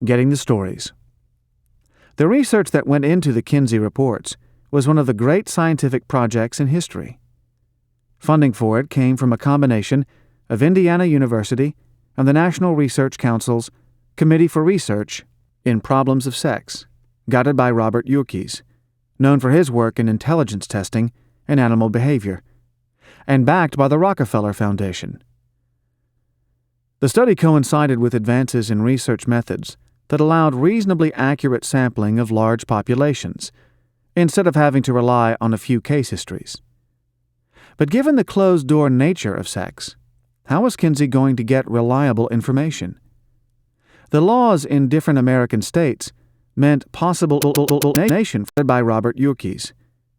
Getting the stories. The research that went into the Kinsey reports was one of the great scientific projects in history. Funding for it came from a combination of Indiana University and the National Research Council's Committee for Research in Problems of Sex, guided by Robert Yerkes, known for his work in intelligence testing and animal behavior, and backed by the Rockefeller Foundation. The study coincided with advances in research methods that allowed reasonably accurate sampling of large populations, instead of having to rely on a few case histories. But given the closed-door nature of sex, how was Kinsey going to get reliable information? The laws in different American states meant possible nation by Robert Yerkes,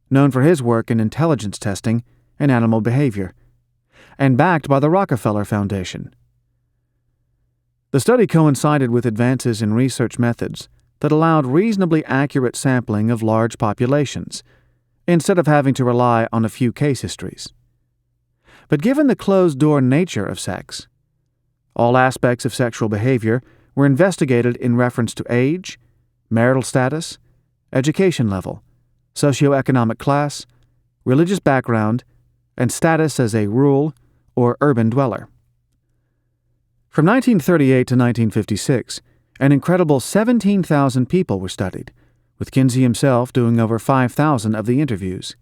known for his work in intelligence testing and animal behavior, and backed by the Rockefeller Foundation. The study coincided with advances in research methods that allowed reasonably accurate sampling of large populations, instead of having to rely on a few case histories. But given the closed-door nature of sex, all aspects of sexual behavior were investigated in reference to age, marital status, education level, socioeconomic class, religious background, and status as a rural or urban dweller. From 1938 to 1956, an incredible 17,000 people were studied, with Kinsey himself doing over 5,000 of the interviews.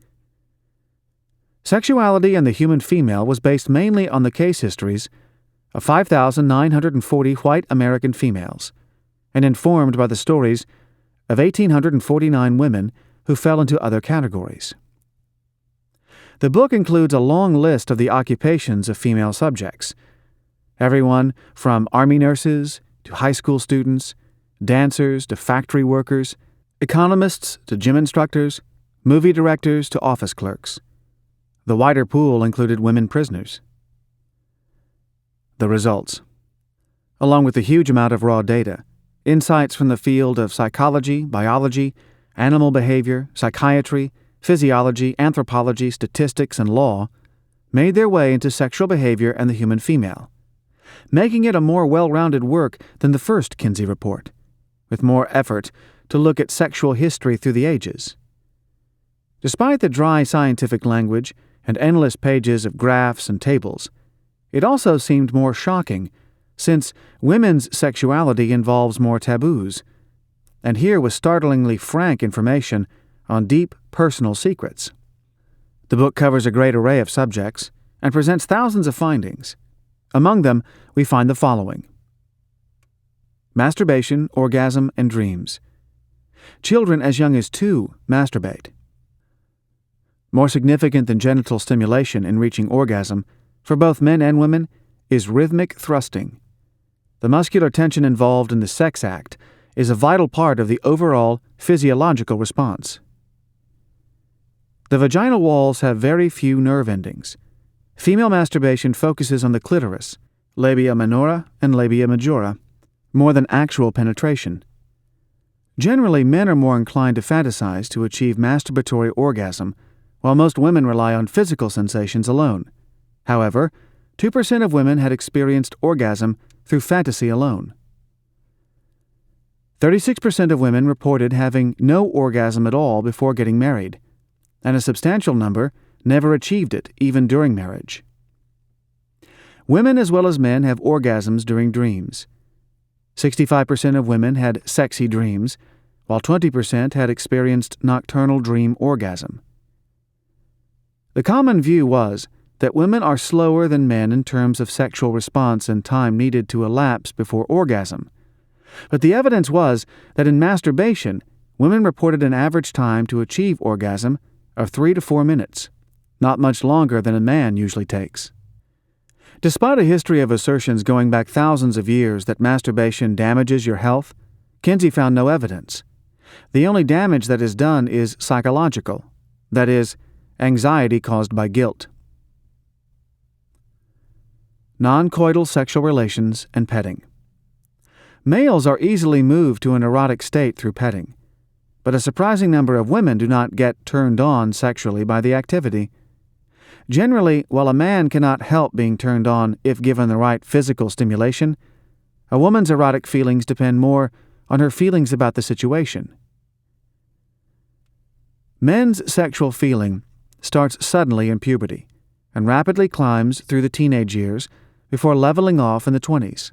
Sexuality in the human female was based mainly on the case histories of 5,940 white American females, and informed by the stories of 1,849 women who fell into other categories. The book includes a long list of the occupations of female subjects, everyone from army nurses to high school students, dancers to factory workers, economists to gym instructors, movie directors to office clerks. The wider pool included women prisoners. The results. Along with a huge amount of raw data, insights from the field of psychology, biology, animal behavior, psychiatry, physiology, anthropology, statistics, and law made their way into sexual behavior and the human female, making it a more well-rounded work than the first Kinsey report, with more effort to look at sexual history through the ages. Despite the dry scientific language and endless pages of graphs and tables, it also seemed more shocking, since women's sexuality involves more taboos, and here was startlingly frank information on deep personal secrets. The book covers a great array of subjects and presents thousands of findings. Among them, we find the following: masturbation, orgasm, and dreams. Children as young as 2 masturbate. More significant than genital stimulation in reaching orgasm, for both men and women, is rhythmic thrusting. The muscular tension involved in the sex act is a vital part of the overall physiological response. The vaginal walls have very few nerve endings. Female masturbation focuses on the clitoris, labia minora and labia majora, more than actual penetration. Generally, men are more inclined to fantasize to achieve masturbatory orgasm, while most women rely on physical sensations alone. However, 2% of women had experienced orgasm through fantasy alone. 36% of women reported having no orgasm at all before getting married, and a substantial number never achieved it even during marriage. Women as well as men have orgasms during dreams. 65% of women had sexy dreams, while 20% had experienced nocturnal dream orgasm. The common view was that women are slower than men in terms of sexual response and time needed to elapse before orgasm, but the evidence was that in masturbation, women reported an average time to achieve orgasm of 3 to 4 minutes, not much longer than a man usually takes. Despite a history of assertions going back thousands of years that masturbation damages your health, Kinsey found no evidence. The only damage that is done is psychological, that is, anxiety caused by guilt. Non-coital sexual relations and petting. Males are easily moved to an erotic state through petting, but a surprising number of women do not get turned on sexually by the activity. Generally, while a man cannot help being turned on if given the right physical stimulation, a woman's erotic feelings depend more on her feelings about the situation. Men's sexual feeling starts suddenly in puberty and rapidly climbs through the teenage years before leveling off in the 20s.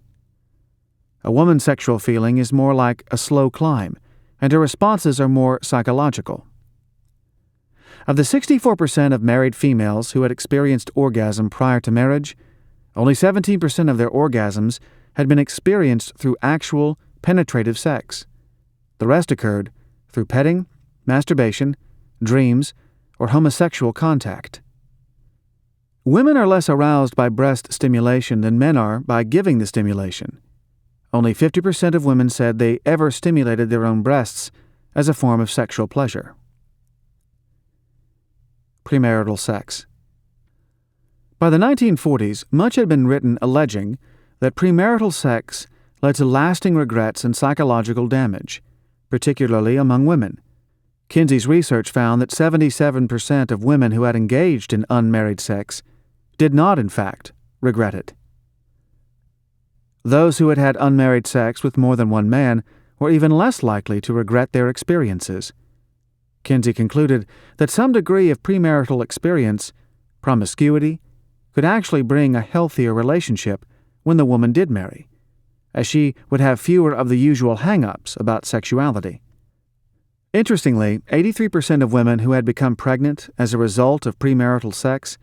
A woman's sexual feeling is more like a slow climb, and her responses are more psychological. Of the 64% of married females who had experienced orgasm prior to marriage, only 17% of their orgasms had been experienced through actual, penetrative sex. The rest occurred through petting, masturbation, dreams, or homosexual contact. Women are less aroused by breast stimulation than men are by giving the stimulation. Only 50% of women said they ever stimulated their own breasts as a form of sexual pleasure. Premarital sex. By the 1940s, much had been written alleging that premarital sex led to lasting regrets and psychological damage, particularly among women. Kinsey's research found that 77% of women who had engaged in unmarried sex did not, in fact, regret it. Those who had had unmarried sex with more than one man were even less likely to regret their experiences. Kinsey concluded that some degree of premarital experience, promiscuity, could actually bring a healthier relationship when the woman did marry, as she would have fewer of the usual hang-ups about sexuality. Interestingly, 83% of women who had become pregnant as a result of premarital sex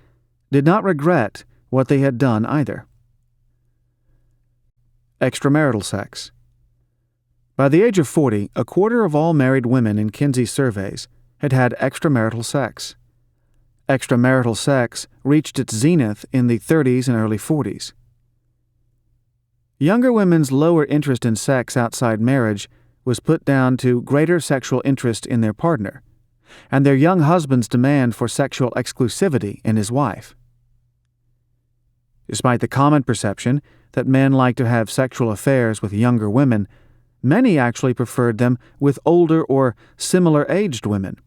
did not regret what they had done either. Extramarital sex. By the age of 40, a quarter of all married women in Kinsey's surveys had had extramarital sex. Extramarital sex reached its zenith in the 30s and early 40s. Younger women's lower interest in sex outside marriage was put down to greater sexual interest in their partner, and their young husband's demand for sexual exclusivity in his wife. Despite the common perception that men like to have sexual affairs with younger women, many actually preferred them with older or similar-aged women,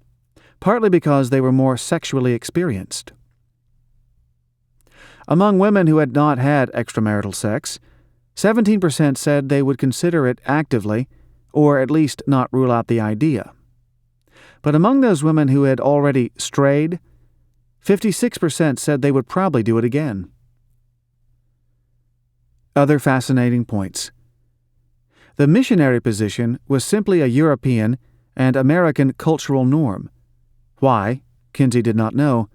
partly because they were more sexually experienced. Among women who had not had extramarital sex, 17% said they would consider it actively, or at least not rule out the idea. But among those women who had already strayed, 56% said they would probably do it again. Other fascinating points. The missionary position was simply a European and American cultural norm. Why, Kinsey did not know.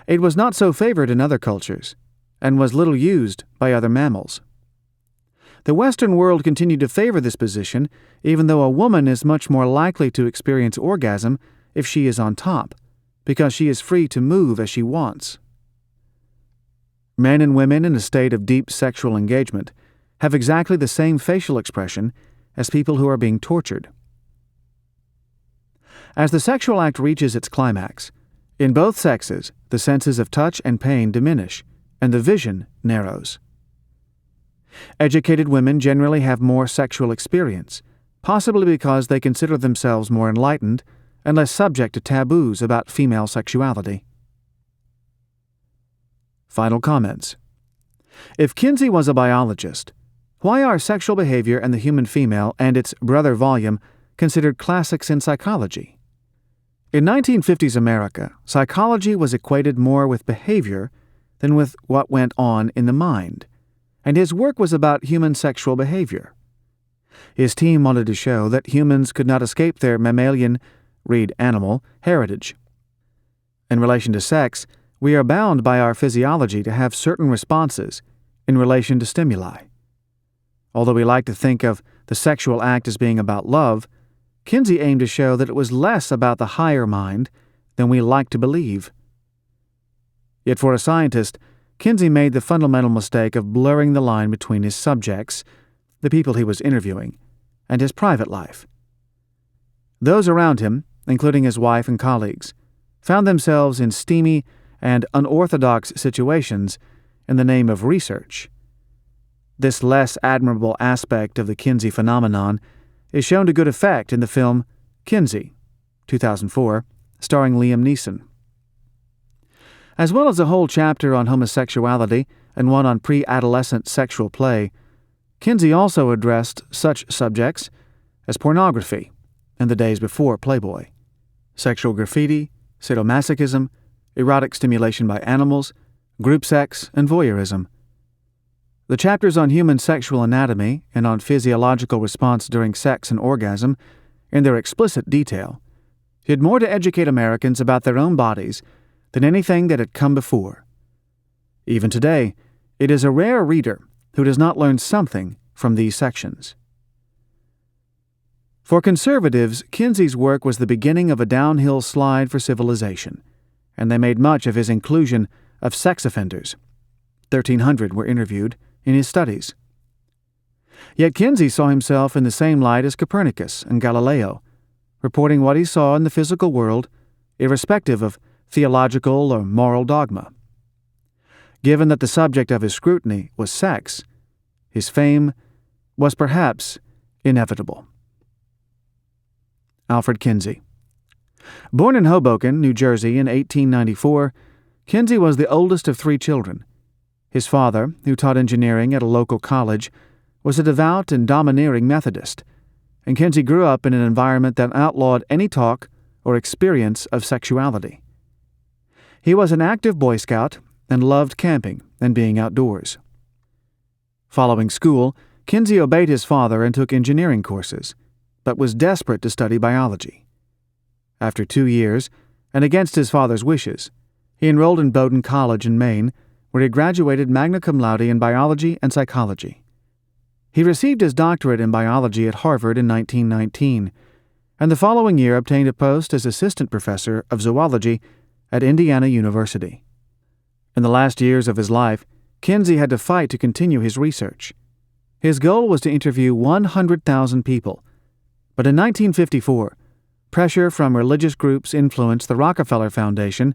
It was not so favored in other cultures, and was little used by other mammals. The Western world continued to favor this position, even though a woman is much more likely to experience orgasm if she is on top, because she is free to move as she wants. Men and women in a state of deep sexual engagement have exactly the same facial expression as people who are being tortured. As the sexual act reaches its climax, in both sexes the senses of touch and pain diminish, and the vision narrows. Educated women generally have more sexual experience, possibly because they consider themselves more enlightened and less subject to taboos about female sexuality. Final comments. If Kinsey was a biologist, why are sexual behavior and the human female and its brother volume considered classics in psychology? In 1950s America, psychology was equated more with behavior than with what went on in the mind, and his work was about human sexual behavior. His team wanted to show that humans could not escape their mammalian, read animal, heritage. In relation to sex, we are bound by our physiology to have certain responses in relation to stimuli. Although we like to think of the sexual act as being about love, Kinsey aimed to show that it was less about the higher mind than we like to believe. Yet for a scientist, Kinsey made the fundamental mistake of blurring the line between his subjects, the people he was interviewing, and his private life. Those around him, including his wife and colleagues, found themselves in steamy and unorthodox situations in the name of research. This less admirable aspect of the Kinsey phenomenon is shown to good effect in the film Kinsey, 2004, starring Liam Neeson. As well as a whole chapter on homosexuality and one on pre-adolescent sexual play, Kinsey also addressed such subjects as pornography in the days before Playboy, sexual graffiti, sadomasochism, erotic stimulation by animals, group sex, and voyeurism. The chapters on human sexual anatomy and on physiological response during sex and orgasm, in their explicit detail, did more to educate Americans about their own bodies than anything that had come before. Even today, it is a rare reader who does not learn something from these sections. For conservatives, Kinsey's work was the beginning of a downhill slide for civilization, and they made much of his inclusion of sex offenders. 1,300 were interviewed in his studies. Yet Kinsey saw himself in the same light as Copernicus and Galileo, reporting what he saw in the physical world, irrespective of theological or moral dogma. Given that the subject of his scrutiny was sex, his fame was perhaps inevitable. Alfred Kinsey. Born in Hoboken, New Jersey in 1894, Kinsey was the oldest of 3 children. His father, who taught engineering at a local college, was a devout and domineering Methodist, and Kinsey grew up in an environment that outlawed any talk or experience of sexuality. He was an active Boy Scout and loved camping and being outdoors. Following school, Kinsey obeyed his father and took engineering courses, but was desperate to study biology. After 2 years, and against his father's wishes, he enrolled in Bowdoin College in Maine, where he graduated magna cum laude in biology and psychology. He received his doctorate in biology at Harvard in 1919, and the following year obtained a post as assistant professor of zoology at Indiana University. In the last years of his life, Kinsey had to fight to continue his research. His goal was to interview 100,000 people, but in 1954, pressure from religious groups influenced the Rockefeller Foundation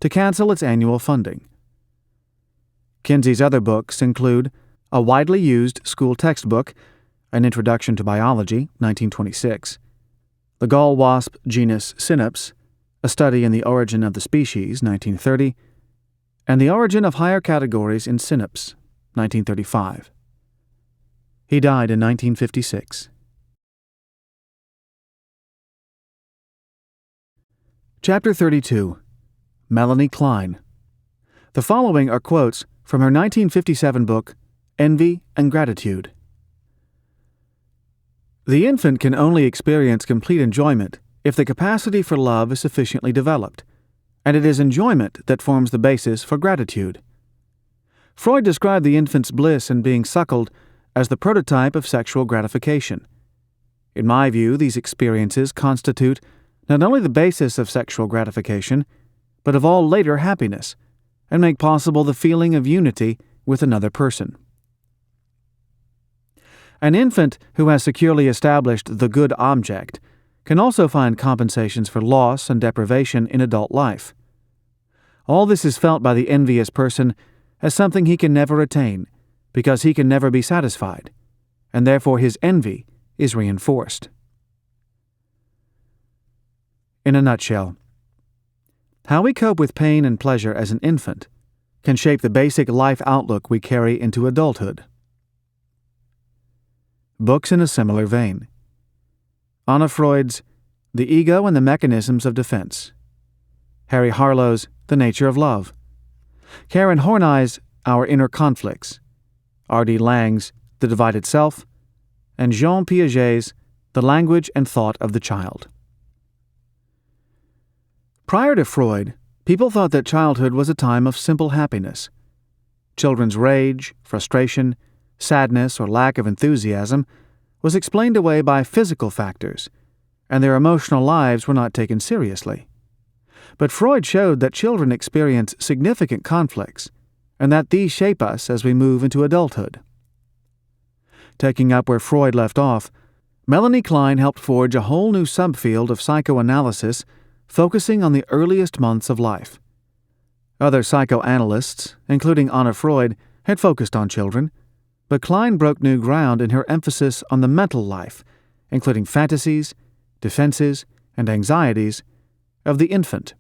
to cancel its annual funding. Kinsey's other books include a widely used school textbook, An Introduction to Biology, 1926, The Gall Wasp Genus Cynops, A Study in the Origin of the Species, 1930, and The Origin of Higher Categories in Cynops, 1935. He died in 1956. Chapter 32. Melanie Klein. The following are quotes from her 1957 book, Envy and Gratitude. The infant can only experience complete enjoyment if the capacity for love is sufficiently developed, and it is enjoyment that forms the basis for gratitude. Freud described the infant's bliss in being suckled as the prototype of sexual gratification. In my view, these experiences constitute not only the basis of sexual gratification, but of all later happiness, and make possible the feeling of unity with another person. An infant who has securely established the good object can also find compensations for loss and deprivation in adult life. All this is felt by the envious person as something he can never attain, because he can never be satisfied, and therefore his envy is reinforced. In a nutshell, how we cope with pain and pleasure as an infant can shape the basic life outlook we carry into adulthood. Books in a similar vein. Anna Freud's The Ego and the Mechanisms of Defense. Harry Harlow's The Nature of Love. Karen Horney's Our Inner Conflicts. R.D. Laing's The Divided Self, and Jean Piaget's The Language and Thought of the Child. Prior to Freud, people thought that childhood was a time of simple happiness. Children's rage, frustration, sadness, or lack of enthusiasm was explained away by physical factors, and their emotional lives were not taken seriously. But Freud showed that children experience significant conflicts, and that these shape us as we move into adulthood. Taking up where Freud left off, Melanie Klein helped forge a whole new subfield of psychoanalysis focusing on the earliest months of life. Other psychoanalysts, including Anna Freud, had focused on children, but Klein broke new ground in her emphasis on the mental life, including fantasies, defenses, and anxieties, of the infant.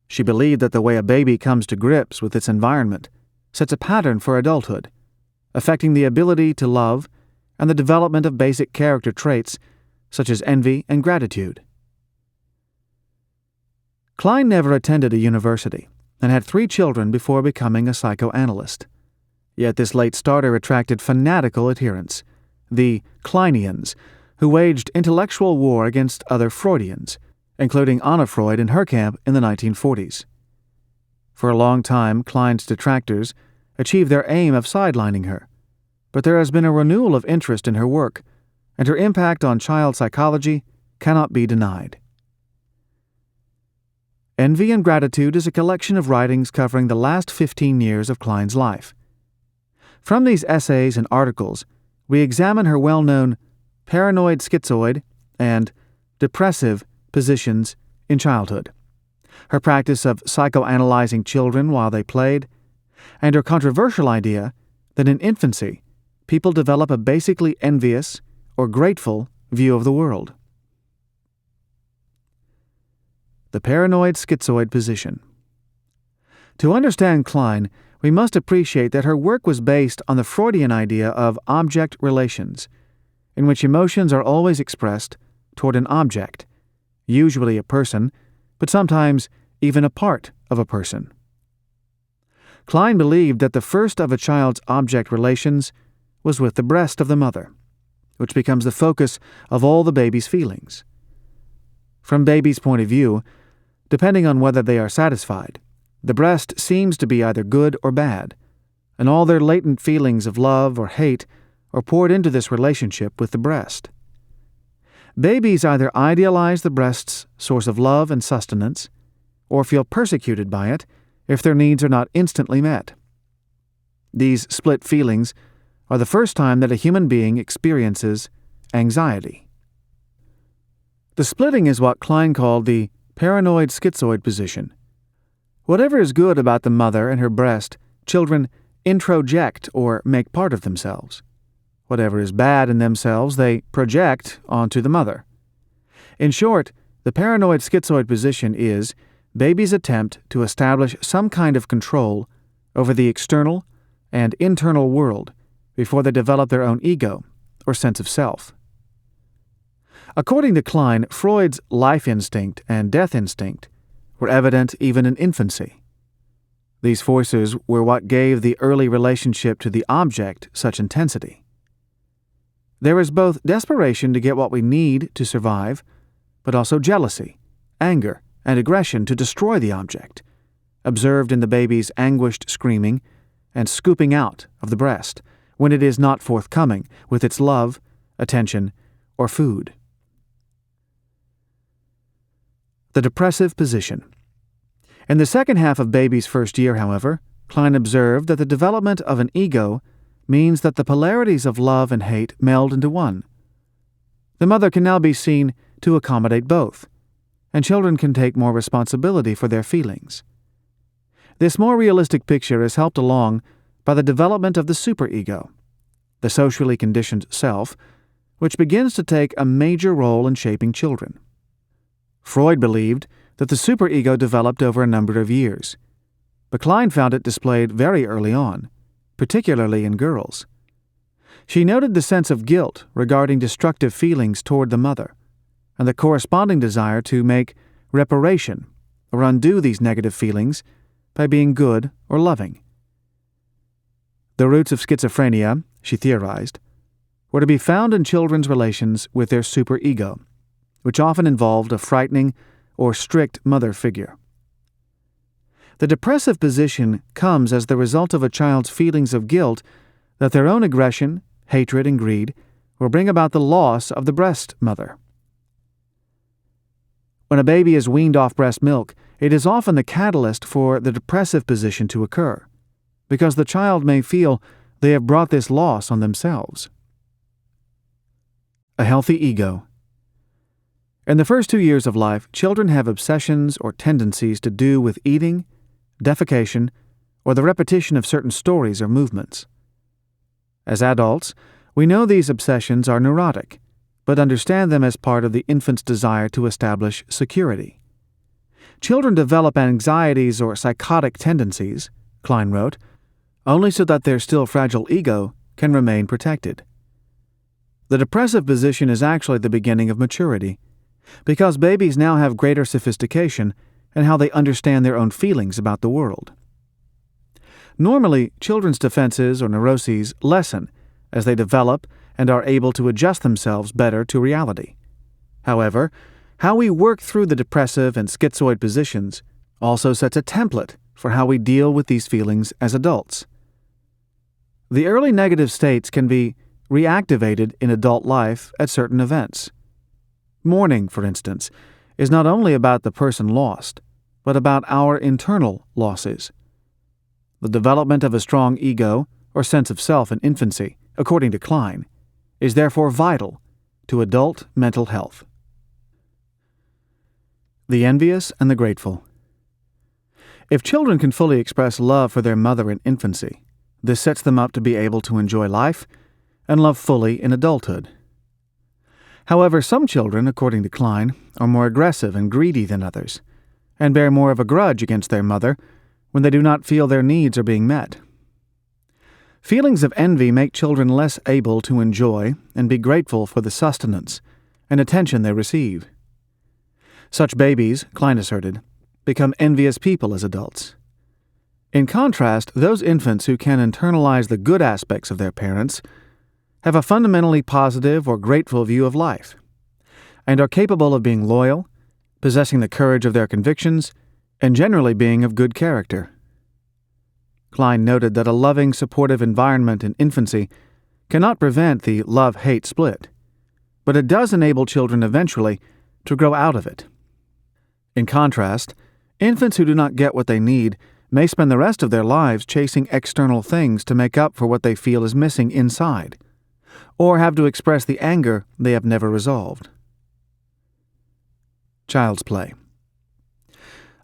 She believed that the way a baby comes to grips with its environment sets a pattern for adulthood, affecting the ability to love and the development of basic character traits such as envy and gratitude. Klein never attended a university and had 3 children before becoming a psychoanalyst. Yet this late starter attracted fanatical adherents, the Kleinians, who waged intellectual war against other Freudians, including Anna Freud in her camp in the 1940s. For a long time, Klein's detractors achieved their aim of sidelining her, but there has been a renewal of interest in her work, and her impact on child psychology cannot be denied. Envy and Gratitude is a collection of writings covering the last 15 years of Klein's life. From these essays and articles, we examine her well-known paranoid schizoid and depressive positions in childhood, her practice of psychoanalyzing children while they played, and her controversial idea that in infancy, people develop a basically envious or grateful view of the world. The paranoid schizoid position. To understand Klein, we must appreciate that her work was based on the Freudian idea of object relations, in which emotions are always expressed toward an object, usually a person, but sometimes even a part of a person. Klein believed that the first of a child's object relations was with the breast of the mother, which becomes the focus of all the baby's feelings. From baby's point of view, depending on whether they are satisfied, the breast seems to be either good or bad, and all their latent feelings of love or hate are poured into this relationship with the breast. Babies either idealize the breast's source of love and sustenance, or feel persecuted by it if their needs are not instantly met. These split feelings are the first time that a human being experiences anxiety. The splitting is what Klein called the paranoid schizoid position. Whatever is good about the mother and her breast, children introject or make part of themselves. Whatever is bad in themselves, they project onto the mother. In short, the paranoid schizoid position is babies' attempt to establish some kind of control over the external and internal world before they develop their own ego or sense of self. According to Klein, Freud's life instinct and death instinct were evident even in infancy. These forces were what gave the early relationship to the object such intensity. There is both desperation to get what we need to survive, but also jealousy, anger, and aggression to destroy the object, observed in the baby's anguished screaming and scooping out of the breast when it is not forthcoming with its love, attention, or food. The depressive position. In the second half of baby's first year, however, Klein observed that the development of an ego means that the polarities of love and hate meld into one. The mother can now be seen to accommodate both, and children can take more responsibility for their feelings. This more realistic picture is helped along by the development of the superego, the socially conditioned self, which begins to take a major role in shaping children. Freud believed that the superego developed over a number of years, but Klein found it displayed very early on, particularly in girls. She noted the sense of guilt regarding destructive feelings toward the mother, and the corresponding desire to make reparation or undo these negative feelings by being good or loving. The roots of schizophrenia, she theorized, were to be found in children's relations with their superego, which often involved a frightening or strict mother figure. The depressive position comes as the result of a child's feelings of guilt that their own aggression, hatred, and greed will bring about the loss of the breast mother. When a baby is weaned off breast milk, it is often the catalyst for the depressive position to occur, because the child may feel they have brought this loss on themselves. A healthy ego. In the first 2 years of life, children have obsessions or tendencies to do with eating, defecation, or the repetition of certain stories or movements. As adults, we know these obsessions are neurotic, but understand them as part of the infant's desire to establish security. Children develop anxieties or psychotic tendencies, Klein wrote, only so that their still fragile ego can remain protected. The depressive position is actually the beginning of maturity, because babies now have greater sophistication in how they understand their own feelings about the world. Normally, children's defenses or neuroses lessen as they develop and are able to adjust themselves better to reality. However, how we work through the depressive and schizoid positions also sets a template for how we deal with these feelings as adults. The early negative states can be reactivated in adult life at certain events. Mourning, for instance, is not only about the person lost, but about our internal losses. The development of a strong ego or sense of self in infancy, according to Klein, is therefore vital to adult mental health. The envious and the grateful. If children can fully express love for their mother in infancy, this sets them up to be able to enjoy life and love fully in adulthood. However, some children, according to Klein, are more aggressive and greedy than others, and bear more of a grudge against their mother when they do not feel their needs are being met. Feelings of envy make children less able to enjoy and be grateful for the sustenance and attention they receive. Such babies, Klein asserted, become envious people as adults. In contrast, those infants who can internalize the good aspects of their parents have a fundamentally positive or grateful view of life, and are capable of being loyal, possessing the courage of their convictions, and generally being of good character. Klein noted that a loving, supportive environment in infancy cannot prevent the love-hate split, but it does enable children eventually to grow out of it. In contrast, infants who do not get what they need may spend the rest of their lives chasing external things to make up for what they feel is missing inside, or have to express the anger they have never resolved. Child's play.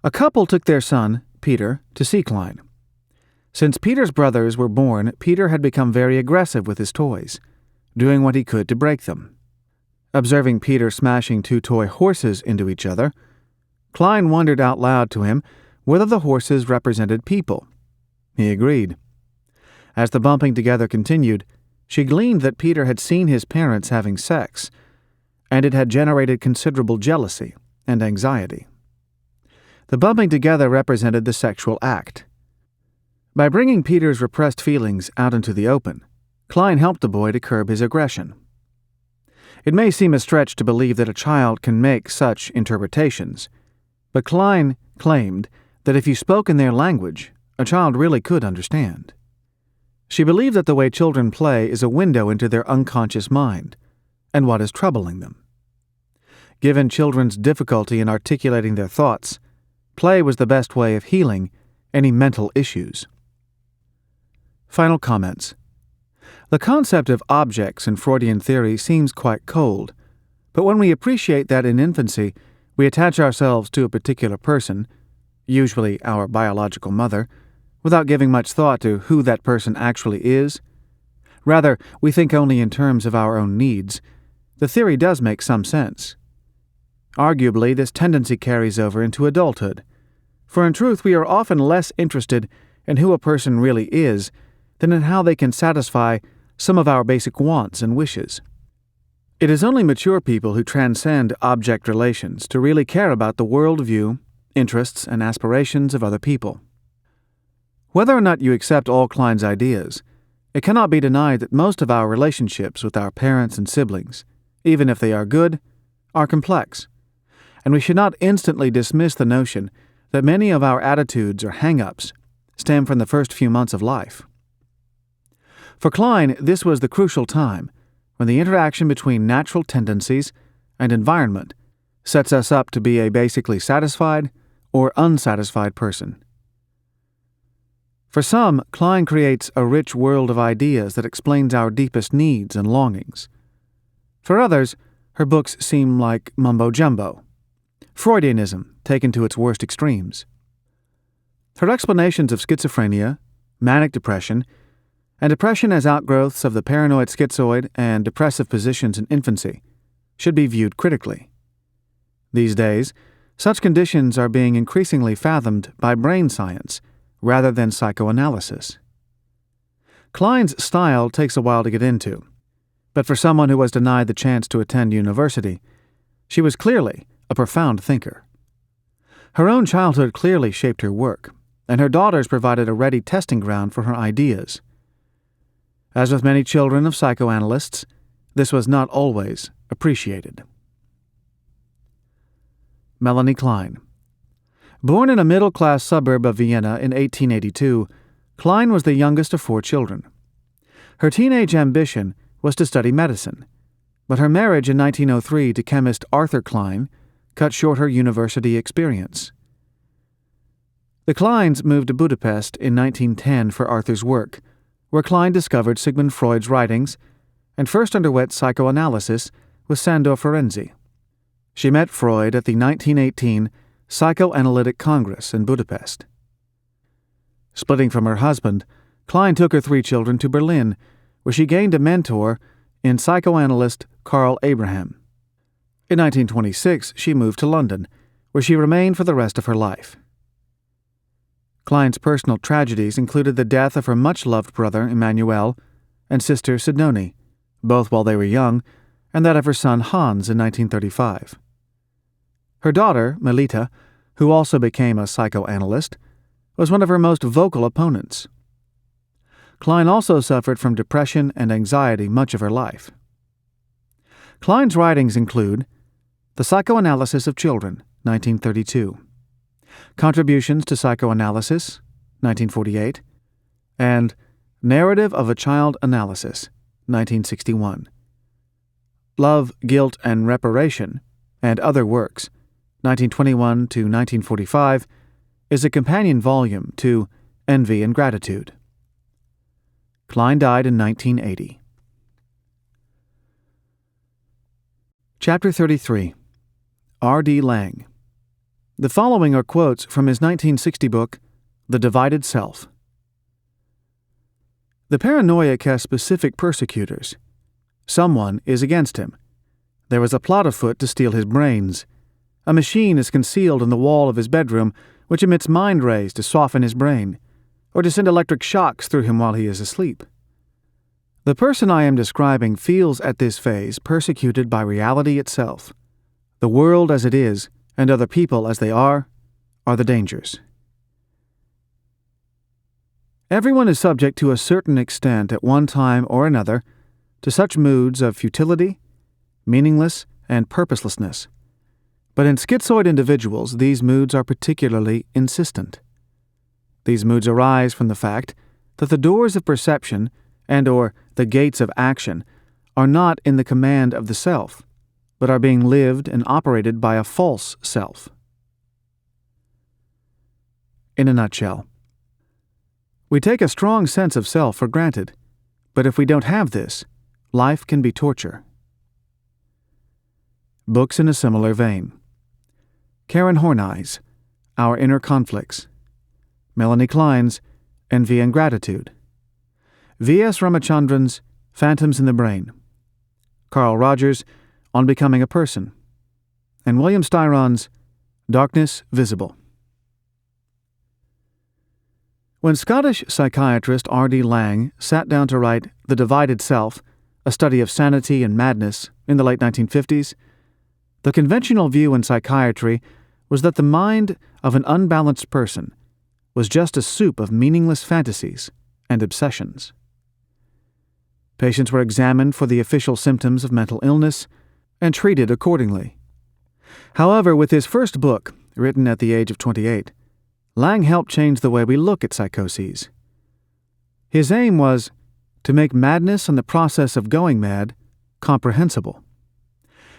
A couple took their son, Peter, to see Klein. Since Peter's brothers were born, Peter had become very aggressive with his toys, doing what he could to break them. Observing Peter smashing two toy horses into each other, Klein wondered out loud to him whether the horses represented people. He agreed. As the bumping together continued, she gleaned that Peter had seen his parents having sex, and it had generated considerable jealousy and anxiety. The bumping together represented the sexual act. By bringing Peter's repressed feelings out into the open, Klein helped the boy to curb his aggression. It may seem a stretch to believe that a child can make such interpretations, but Klein claimed that if you spoke in their language, a child really could understand. She believed that the way children play is a window into their unconscious mind and what is troubling them. Given children's difficulty in articulating their thoughts, play was the best way of healing any mental issues. Final comments. The concept of objects in Freudian theory seems quite cold, but when we appreciate that in infancy we attach ourselves to a particular person, usually our biological mother, without giving much thought to who that person actually is, rather we think only in terms of our own needs, the theory does make some sense. Arguably, this tendency carries over into adulthood, for in truth we are often less interested in who a person really is than in how they can satisfy some of our basic wants and wishes. It is only mature people who transcend object relations to really care about the worldview, interests, and aspirations of other people. Whether or not you accept all Klein's ideas, it cannot be denied that most of our relationships with our parents and siblings, even if they are good, are complex, and we should not instantly dismiss the notion that many of our attitudes or hang-ups stem from the first few months of life. For Klein, this was the crucial time when the interaction between natural tendencies and environment sets us up to be a basically satisfied or unsatisfied person. For some, Klein creates a rich world of ideas that explains our deepest needs and longings. For others, her books seem like mumbo-jumbo, Freudianism taken to its worst extremes. Her explanations of schizophrenia, manic depression, and depression as outgrowths of the paranoid schizoid and depressive positions in infancy should be viewed critically. These days, such conditions are being increasingly fathomed by brain science rather than psychoanalysis. Klein's style takes a while to get into, but for someone who was denied the chance to attend university, she was clearly a profound thinker. Her own childhood clearly shaped her work, and her daughters provided a ready testing ground for her ideas. As with many children of psychoanalysts, this was not always appreciated. Melanie Klein. Born in a middle-class suburb of Vienna in 1882, Klein was the youngest of 4 children. Her teenage ambition was to study medicine, but her marriage in 1903 to chemist Arthur Klein cut short her university experience. The Kleins moved to Budapest in 1910 for Arthur's work, where Klein discovered Sigmund Freud's writings and first underwent psychoanalysis with Sandor Ferenczi. She met Freud at the 1918 Psychoanalytic Congress in Budapest. Splitting from her husband, Klein took her 3 children to Berlin, where she gained a mentor in psychoanalyst Karl Abraham. In 1926, she moved to London, where she remained for the rest of her life. Klein's personal tragedies included the death of her much-loved brother Emmanuel and sister Sidnoni, both while they were young, and that of her son Hans in 1935. Her daughter, Melita, who also became a psychoanalyst, was one of her most vocal opponents. Klein also suffered from depression and anxiety much of her life. Klein's writings include The Psychoanalysis of Children, 1932, Contributions to Psychoanalysis, 1948, and Narrative of a Child Analysis, 1961. Love, Guilt, and Reparation, and Other Works, 1921 to 1945, is a companion volume to Envy and Gratitude. Klein died in 1980. Chapter 33. R.D. Laing. The following are quotes from his 1960 book, The Divided Self. The paranoiac has specific persecutors. Someone is against him. There is a plot afoot to steal his brains. A machine is concealed in the wall of his bedroom, which emits mind rays to soften his brain, or to send electric shocks through him while he is asleep. The person I am describing feels at this phase persecuted by reality itself. The world as it is, and other people as they are the dangers. Everyone is subject to a certain extent at one time or another to such moods of futility, meaningless, and purposelessness. But in schizoid individuals, these moods are particularly insistent. These moods arise from the fact that the doors of perception and/or the gates of action are not in the command of the self, but are being lived and operated by a false self. In a nutshell, we take a strong sense of self for granted, but if we don't have this, life can be torture. Books in a similar vein. Karen Horney's Our Inner Conflicts. Melanie Klein's Envy and Gratitude. V.S. Ramachandran's Phantoms in the Brain. Carl Rogers' On Becoming a Person, and William Styron's Darkness Visible. When Scottish psychiatrist R.D. Laing sat down to write The Divided Self, a study of sanity and madness, in the late 1950s, the conventional view in psychiatry was that the mind of an unbalanced person was just a soup of meaningless fantasies and obsessions. Patients were examined for the official symptoms of mental illness and treated accordingly. However, with his first book, written at the age of 28, Laing helped change the way we look at psychoses. His aim was to make madness and the process of going mad comprehensible.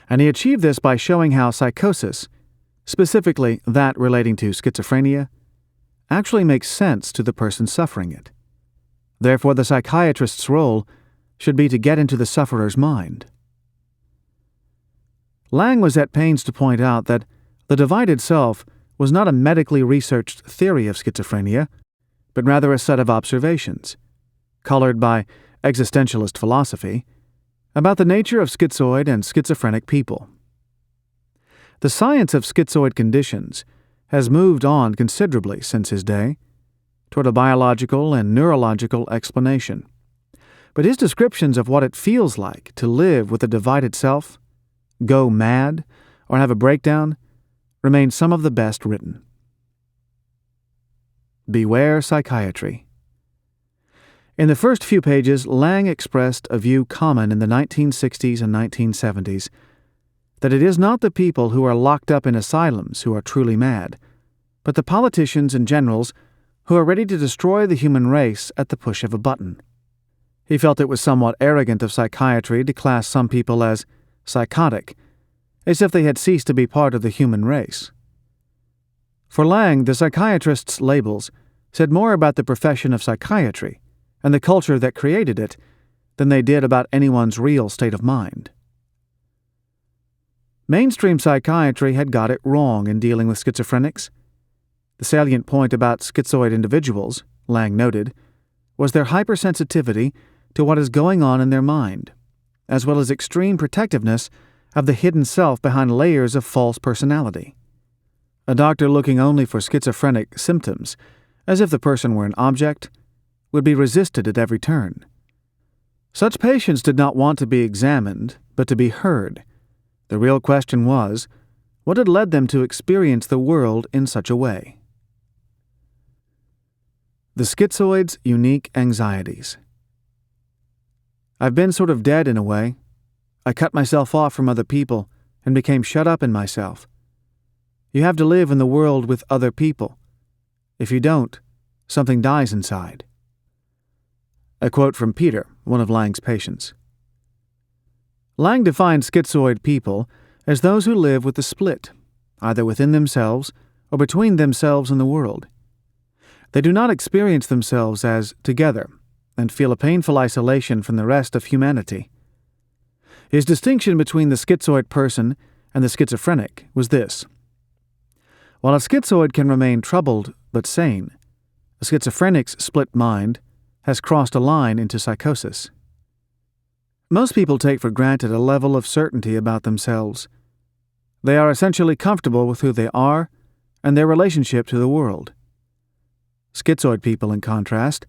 And he achieved this by showing how psychosis, specifically that relating to schizophrenia, actually makes sense to the person suffering it. Therefore, the psychiatrist's role should be to get into the sufferer's mind. Laing was at pains to point out that the divided self was not a medically researched theory of schizophrenia, but rather a set of observations, colored by existentialist philosophy, about the nature of schizoid and schizophrenic people. The science of schizoid conditions has moved on considerably since his day toward a biological and neurological explanation. but his descriptions of what it feels like to live with a divided self, go mad, or have a breakdown remain some of the best written. Beware psychiatry. In the first few pages, Lang expressed a view common in the 1960s and 1970s, that it is not the people who are locked up in asylums who are truly mad, but the politicians and generals who are ready to destroy the human race at the push of a button. He felt it was somewhat arrogant of psychiatry to class some people as psychotic, as if they had ceased to be part of the human race. For Lang, the psychiatrists' labels said more about the profession of psychiatry and the culture that created it than they did about anyone's real state of mind. Mainstream psychiatry had got it wrong in dealing with schizophrenics. The salient point about schizoid individuals, Lang noted, was their hypersensitivity to what is going on in their mind, as well as extreme protectiveness of the hidden self behind layers of false personality. A doctor looking only for schizophrenic symptoms, as if the person were an object, would be resisted at every turn. Such patients did not want to be examined, but to be heard. The real question was, what had led them to experience the world in such a way? The schizoid's unique anxieties. I've been sort of dead in a way. I cut myself off from other people and became shut up in myself. You have to live in the world with other people. If you don't, something dies inside. A quote from Peter, one of Lang's patients. Lang defined schizoid people as those who live with a split, either within themselves or between themselves and the world. They do not experience themselves as together and feel a painful isolation from the rest of humanity. His distinction between the schizoid person and the schizophrenic was this. While a schizoid can remain troubled but sane, a schizophrenic's split mind has crossed a line into psychosis. Most people take for granted a level of certainty about themselves. They are essentially comfortable with who they are and their relationship to the world. Schizoid people, in contrast,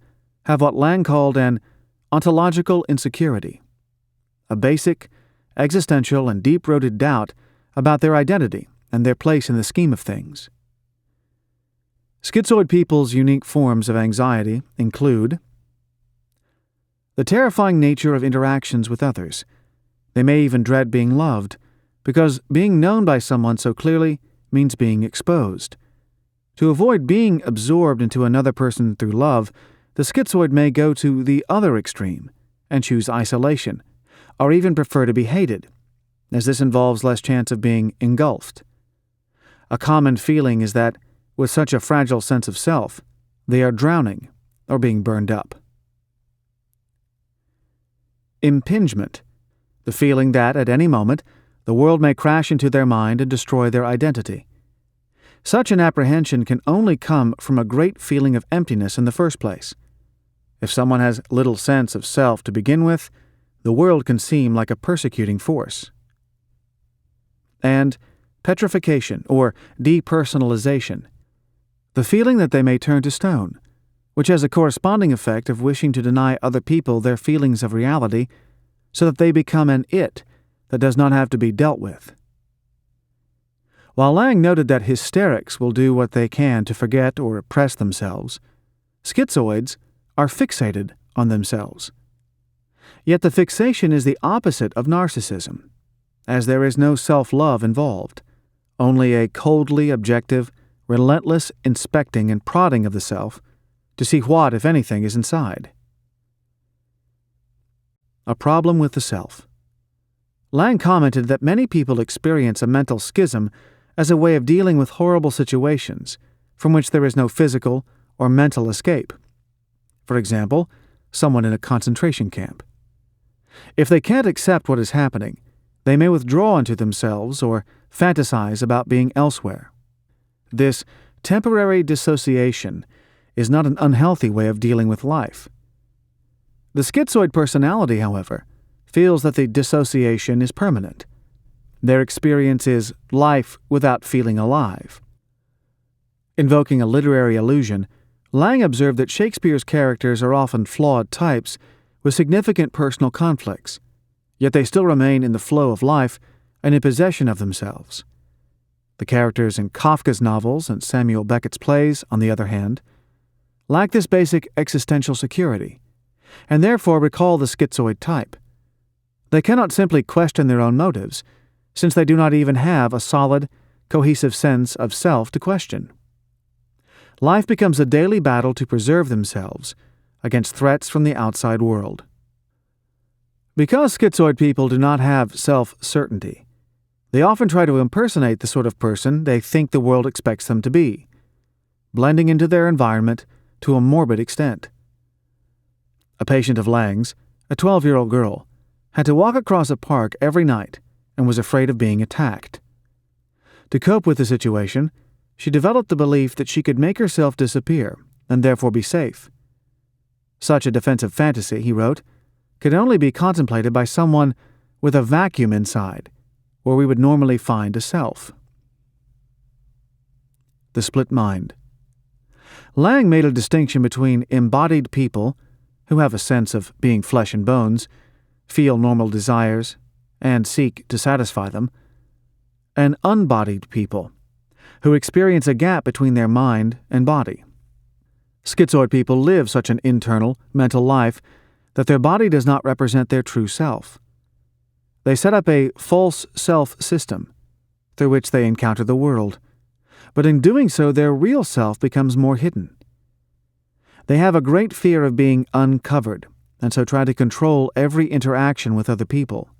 have what Lang called an ontological insecurity, a basic, existential, and deep-rooted doubt about their identity and their place in the scheme of things. Schizoid people's unique forms of anxiety include the terrifying nature of interactions with others. They may even dread being loved, because being known by someone so clearly means being exposed. To avoid being absorbed into another person through love, the schizoid may go to the other extreme and choose isolation, or even prefer to be hated, as this involves less chance of being engulfed. A common feeling is that, with such a fragile sense of self, they are drowning or being burned up. Impingement, the feeling that, at any moment, the world may crash into their mind and destroy their identity. Such an apprehension can only come from a great feeling of emptiness in the first place. If someone has little sense of self to begin with, the world can seem like a persecuting force. And petrification, or depersonalization, the feeling that they may turn to stone, which has a corresponding effect of wishing to deny other people their feelings of reality so that they become an it that does not have to be dealt with. While Lang noted that hysterics will do what they can to forget or repress themselves, schizoids are fixated on themselves. Yet the fixation is the opposite of narcissism, as there is no self-love involved, only a coldly objective, relentless inspecting and prodding of the self to see what, if anything, is inside. A problem with the self. Lang commented that many people experience a mental schism as a way of dealing with horrible situations from which there is no physical or mental escape. For example, someone in a concentration camp. If they can't accept what is happening, they may withdraw into themselves or fantasize about being elsewhere. This temporary dissociation is not an unhealthy way of dealing with life. The schizoid personality, however, feels that the dissociation is permanent. Their experience is life without feeling alive. Invoking a literary allusion, Lang observed that Shakespeare's characters are often flawed types with significant personal conflicts, yet they still remain in the flow of life and in possession of themselves. The characters in Kafka's novels and Samuel Beckett's plays, on the other hand, lack this basic existential security, and therefore recall the schizoid type. They cannot simply question their own motives, since they do not even have a solid, cohesive sense of self to question. Life becomes a daily battle to preserve themselves against threats from the outside world. Because schizoid people do not have self-certainty, they often try to impersonate the sort of person they think the world expects them to be, blending into their environment to a morbid extent. A patient of Lang's, a 12-year-old girl, had to walk across a park every night and was afraid of being attacked. To cope with the situation, she developed the belief that she could make herself disappear and therefore be safe. Such a defensive fantasy, he wrote, could only be contemplated by someone with a vacuum inside, where we would normally find a self. The split mind. Lang made a distinction between embodied people, who have a sense of being flesh and bones, feel normal desires, and seek to satisfy them, and unbodied people, who experience a gap between their mind and body. Schizoid people live such an internal, mental life that their body does not represent their true self. They set up a false self system through which they encounter the world, but in doing so their real self becomes more hidden. They have a great fear of being uncovered, and so try to control every interaction with other people.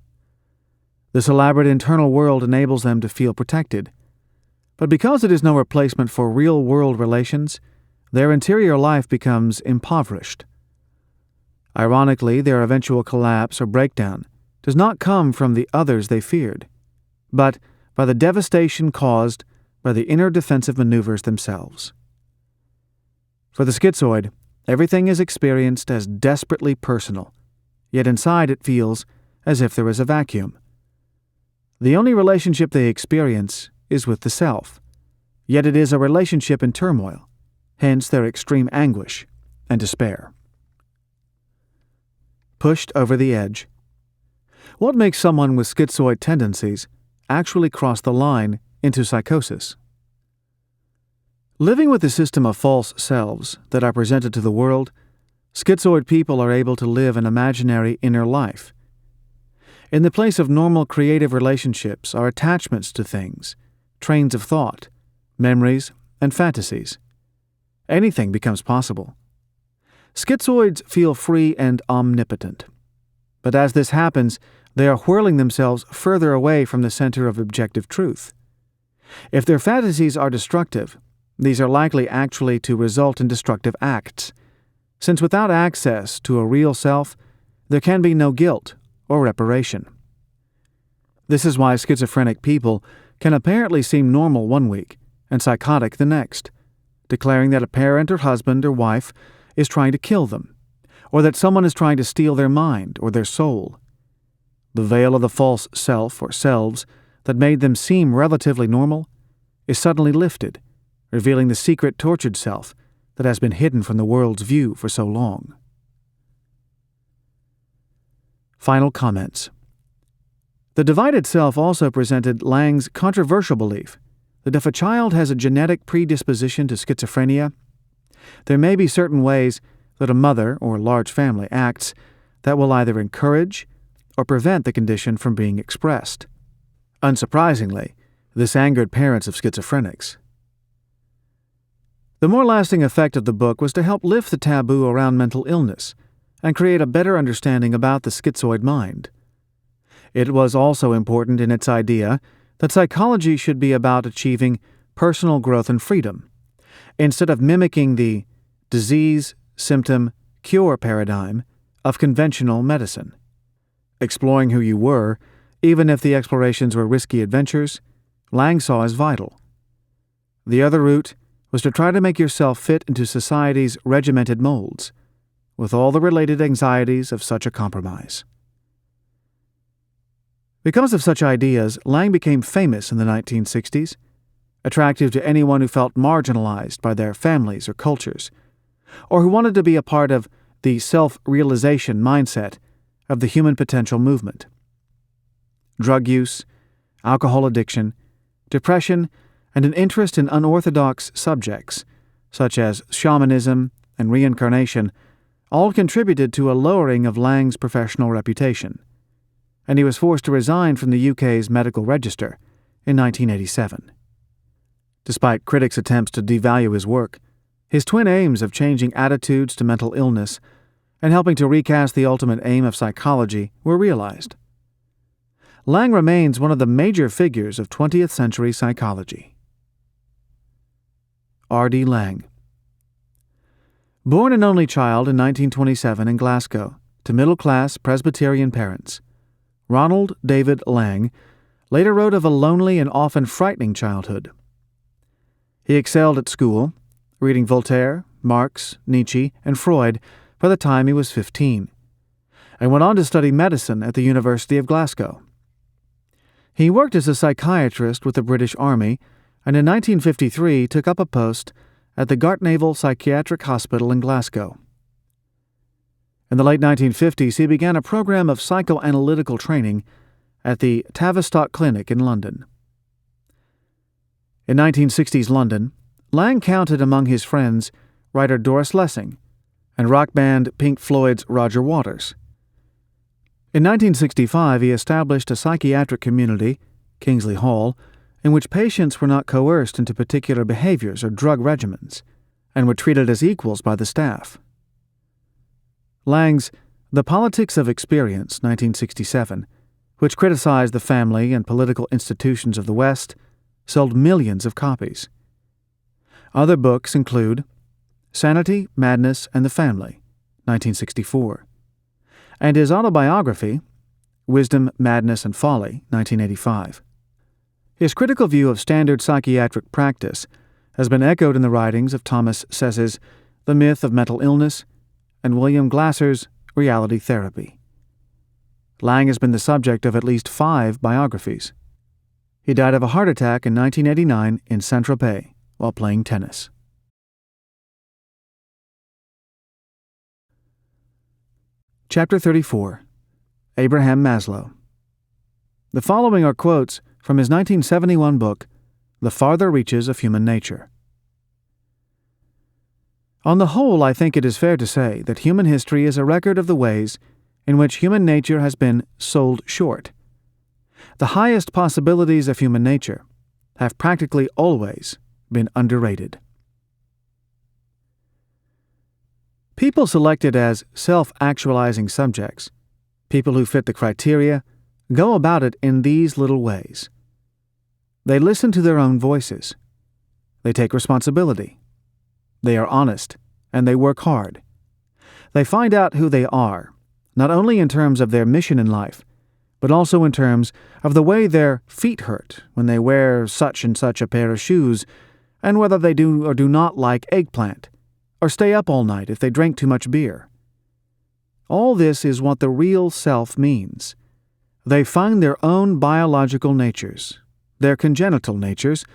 This elaborate internal world enables them to feel protected, but because it is no replacement for real-world relations, their interior life becomes impoverished. Ironically, their eventual collapse or breakdown does not come from the others they feared, but by the devastation caused by the inner defensive maneuvers themselves. For the schizoid, everything is experienced as desperately personal, yet inside it feels as if there is a vacuum. The only relationship they experience is with the self, yet it is a relationship in turmoil, hence their extreme anguish and despair. Pushed over the edge. What makes someone with schizoid tendencies actually cross the line into psychosis? Living with a system of false selves that are presented to the world, schizoid people are able to live an imaginary inner life. In the place of normal creative relationships are attachments to things, trains of thought, memories, and fantasies. Anything becomes possible. Schizoids feel free and omnipotent. But as this happens, they are whirling themselves further away from the center of objective truth. If their fantasies are destructive, these are likely actually to result in destructive acts, since without access to a real self, there can be no guilt or reparation. This is why schizophrenic people can apparently seem normal one week and psychotic the next, declaring that a parent or husband or wife is trying to kill them, or that someone is trying to steal their mind or their soul. The veil of the false self or selves that made them seem relatively normal is suddenly lifted, revealing the secret tortured self that has been hidden from the world's view for so long. Final comments. The divided self also presented Lang's controversial belief that if a child has a genetic predisposition to schizophrenia, there may be certain ways that a mother or large family acts that will either encourage or prevent the condition from being expressed. Unsurprisingly, this angered parents of schizophrenics. The more lasting effect of the book was to help lift the taboo around mental illness and create a better understanding about the schizoid mind. It was also important in its idea that psychology should be about achieving personal growth and freedom, instead of mimicking the disease, symptom, cure paradigm of conventional medicine. Exploring who you were, even if the explorations were risky adventures, Lang saw as vital. The other route was to try to make yourself fit into society's regimented molds, with all the related anxieties of such a compromise. Because of such ideas, Lang became famous in the 1960s, attractive to anyone who felt marginalized by their families or cultures, or who wanted to be a part of the self-realization mindset of the human potential movement. Drug use, alcohol addiction, depression, and an interest in unorthodox subjects, such as shamanism and reincarnation, all contributed to a lowering of Lang's professional reputation, and he was forced to resign from the UK's medical register in 1987. Despite critics' attempts to devalue his work, his twin aims of changing attitudes to mental illness and helping to recast the ultimate aim of psychology were realized. Lang remains one of the major figures of 20th century psychology. R.D. Lang. Born an only child in 1927 in Glasgow to middle-class Presbyterian parents, Ronald David Lang later wrote of a lonely and often frightening childhood. He excelled at school, reading Voltaire, Marx, Nietzsche, and Freud by the time he was 15, and went on to study medicine at the University of Glasgow. He worked as a psychiatrist with the British Army and in 1953 took up a post at the Gartnavel Psychiatric Hospital in Glasgow. In the late 1950s, he began a program of psychoanalytical training at the Tavistock Clinic in London. In 1960s London, Lang counted among his friends writer Doris Lessing and rock band Pink Floyd's Roger Waters. In 1965, he established a psychiatric community, Kingsley Hall, in which patients were not coerced into particular behaviors or drug regimens, and were treated as equals by the staff. Lang's The Politics of Experience, 1967, which criticized the family and political institutions of the West, sold millions of copies. Other books include Sanity, Madness, and the Family, 1964, and his autobiography, Wisdom, Madness, and Folly, 1985. His critical view of standard psychiatric practice has been echoed in the writings of Thomas Sess's The Myth of Mental Illness and William Glasser's Reality Therapy. Lang has been the subject of at least 5 biographies. He died of a heart attack in 1989 in Saint-Tropez while playing tennis. Chapter 34. Abraham Maslow. The following are quotes from his 1971 book, The Farther Reaches of Human Nature. On the whole, I think it is fair to say that human history is a record of the ways in which human nature has been sold short. The highest possibilities of human nature have practically always been underrated. People selected as self-actualizing subjects, people who fit the criteria, go about it in these little ways. They listen to their own voices. They take responsibility. They are honest, and they work hard. They find out who they are, not only in terms of their mission in life, but also in terms of the way their feet hurt when they wear such and such a pair of shoes, and whether they do or do not like eggplant, or stay up all night if they drink too much beer. All this is what the real self means. They find their own biological natures, their congenital natures,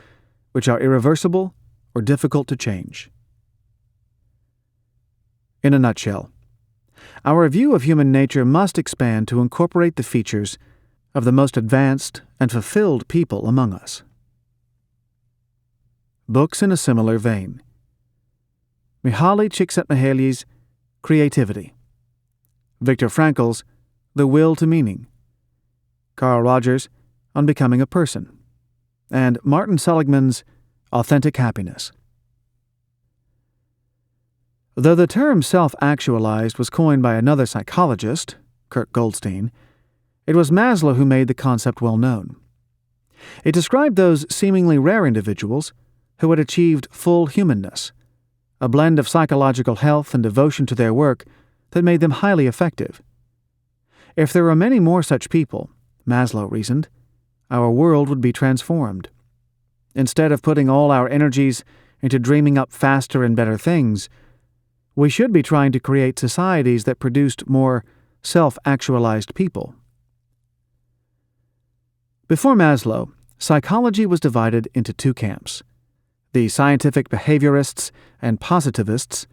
which are irreversible or difficult to change. In a nutshell, our view of human nature must expand to incorporate the features of the most advanced and fulfilled people among us. Books in a similar vein. Mihaly Csikszentmihalyi's Creativity. Viktor Frankl's The Will to Meaning. Carl Rogers' On Becoming a Person. And Martin Seligman's Authentic Happiness. Though the term self-actualized was coined by another psychologist, Kurt Goldstein, it was Maslow who made the concept well known. It described those seemingly rare individuals who had achieved full humanness, a blend of psychological health and devotion to their work that made them highly effective. If there were many more such people, Maslow reasoned, our world would be transformed. Instead of putting all our energies into dreaming up faster and better things, we should be trying to create societies that produced more self-actualized people. Before Maslow, psychology was divided into 2 camps, the scientific behaviorists and positivists,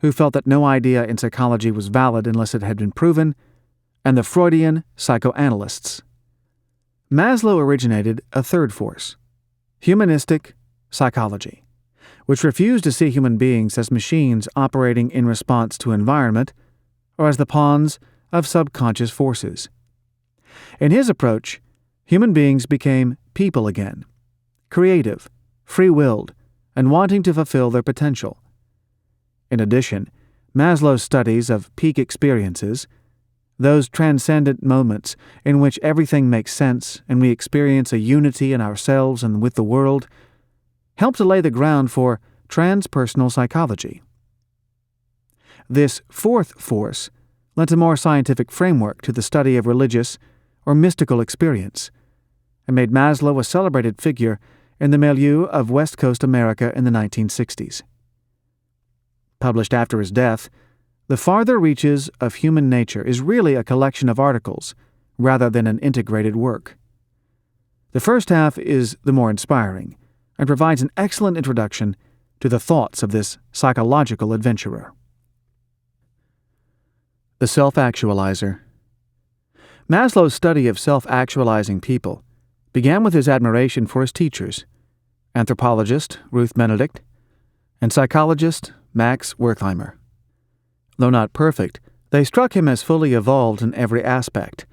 who felt that no idea in psychology was valid unless it had been proven, and the Freudian psychoanalysts. Maslow originated a third force, humanistic psychology, which refused to see human beings as machines operating in response to environment or as the pawns of subconscious forces. In his approach, human beings became people again, creative, free-willed, and wanting to fulfill their potential. In addition, Maslow's studies of peak experiences, those transcendent moments in which everything makes sense and we experience a unity in ourselves and with the world, helped to lay the ground for transpersonal psychology. This fourth force lent a more scientific framework to the study of religious or mystical experience, and made Maslow a celebrated figure in the milieu of West Coast America in the 1960s. Published after his death, The Farther Reaches of Human Nature is really a collection of articles rather than an integrated work. The first half is the more inspiring and provides an excellent introduction to the thoughts of this psychological adventurer. The Self-Actualizer. Maslow's study of self-actualizing people began with his admiration for his teachers, anthropologist Ruth Benedict and psychologist Max Wertheimer. Though not perfect, they struck him as fully evolved in every aspect,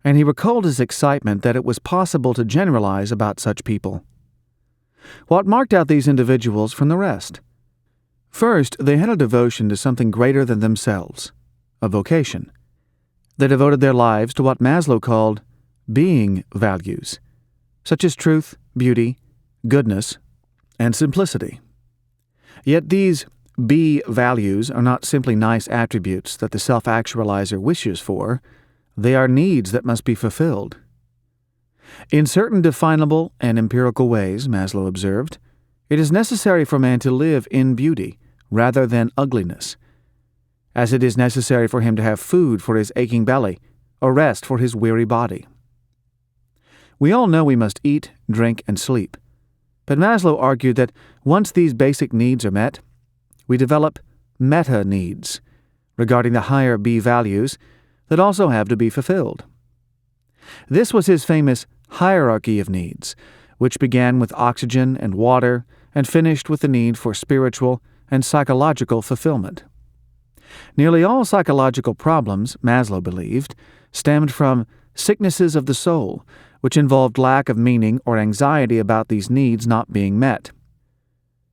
and he recalled his excitement that it was possible to generalize about such people. What marked out these individuals from the rest? First, they had a devotion to something greater than themselves, a vocation. They devoted their lives to what Maslow called being values, such as truth, beauty, goodness, and simplicity. Yet these be values are not simply nice attributes that the self-actualizer wishes for, they are needs that must be fulfilled. In certain definable and empirical ways, Maslow observed, it is necessary for man to live in beauty rather than ugliness, as it is necessary for him to have food for his aching belly or rest for his weary body. We all know we must eat, drink, and sleep, but Maslow argued that once these basic needs are met, we develop meta-needs regarding the higher B values that also have to be fulfilled. This was his famous hierarchy of needs, which began with oxygen and water and finished with the need for spiritual and psychological fulfillment. Nearly all psychological problems, Maslow believed, stemmed from sicknesses of the soul, which involved lack of meaning or anxiety about these needs not being met.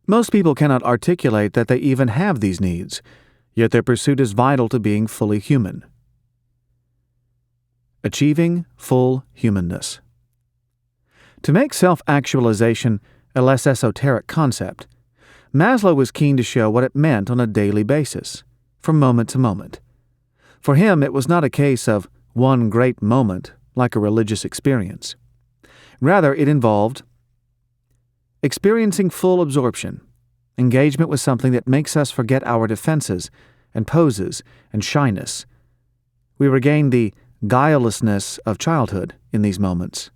Most people cannot articulate that they even have these needs, yet their pursuit is vital to being fully human. Achieving full humanness. To make self-actualization a less esoteric concept, Maslow was keen to show what it meant on a daily basis, from moment to moment. For him, it was not a case of one great moment like a religious experience. Rather, it involved experiencing full absorption, engagement with something that makes us forget our defenses and poses and shyness. We regain the guilelessness of childhood in these moments.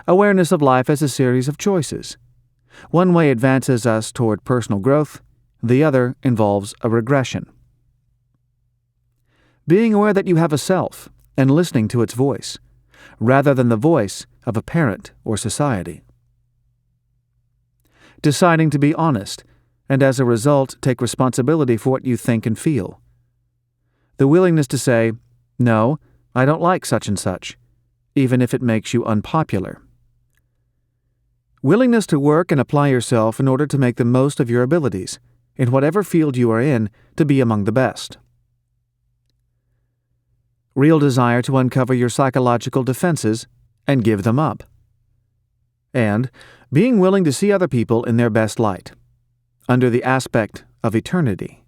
Awareness of life as a series of choices. One way advances us toward personal growth, the other involves a regression. Being aware that you have a self and listening to its voice, rather than the voice of a parent or society. Deciding to be honest, and as a result take responsibility for what you think and feel. The willingness to say, "No, I don't like such and such," even if it makes you unpopular. Willingness to work and apply yourself in order to make the most of your abilities, in whatever field you are in, to be among the best. Real desire to uncover your psychological defenses and give them up. And being willing to see other people in their best light, under the aspect of eternity.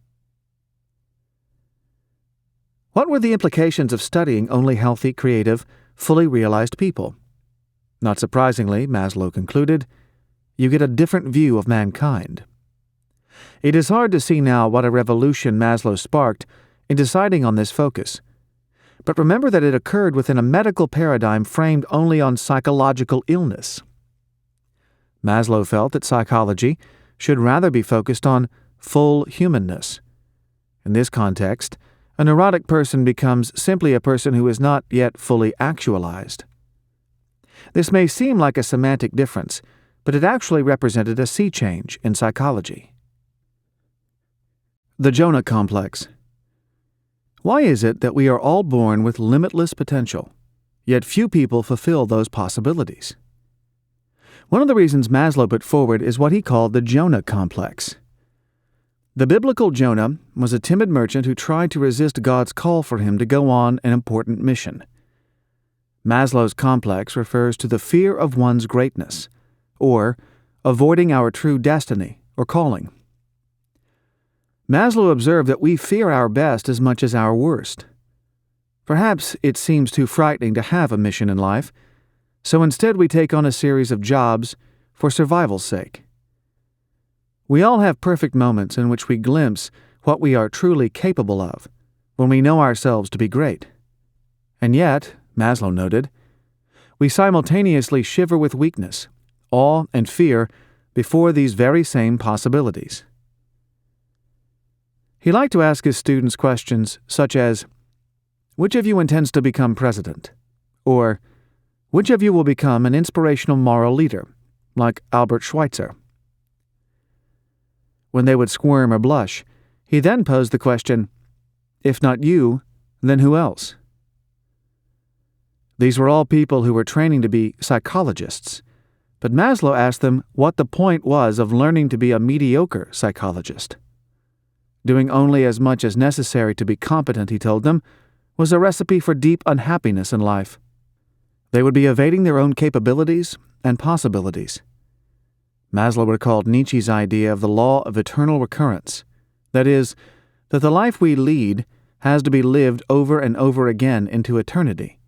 What were the implications of studying only healthy, creative, fully realized people? Not surprisingly, Maslow concluded, you get a different view of mankind. It is hard to see now what a revolution Maslow sparked in deciding on this focus, but remember that it occurred within a medical paradigm framed only on psychological illness. Maslow felt that psychology should rather be focused on full humanness. In this context, a neurotic person becomes simply a person who is not yet fully actualized. This may seem like a semantic difference, but it actually represented a sea change in psychology. The Jonah complex. Why is it that we are all born with limitless potential, yet few people fulfill those possibilities? One of the reasons Maslow put forward is what he called the Jonah complex. The biblical Jonah was a timid merchant who tried to resist God's call for him to go on an important mission. Maslow's complex refers to the fear of one's greatness, or avoiding our true destiny or calling. Maslow observed that we fear our best as much as our worst. Perhaps it seems too frightening to have a mission in life, so instead we take on a series of jobs for survival's sake. We all have perfect moments in which we glimpse what we are truly capable of, when we know ourselves to be great. And yet, Maslow noted, we simultaneously shiver with weakness, awe, and fear before these very same possibilities. He liked to ask his students questions such as, "Which of you intends to become president?" Or, "Which of you will become an inspirational moral leader, like Albert Schweitzer?" When they would squirm or blush, he then posed the question, "If not you, then who else?" These were all people who were training to be psychologists, but Maslow asked them what the point was of learning to be a mediocre psychologist. Doing only as much as necessary to be competent, he told them, was a recipe for deep unhappiness in life. They would be evading their own capabilities and possibilities. Maslow recalled Nietzsche's idea of the law of eternal recurrence, that is, that the life we lead has to be lived over and over again into eternity,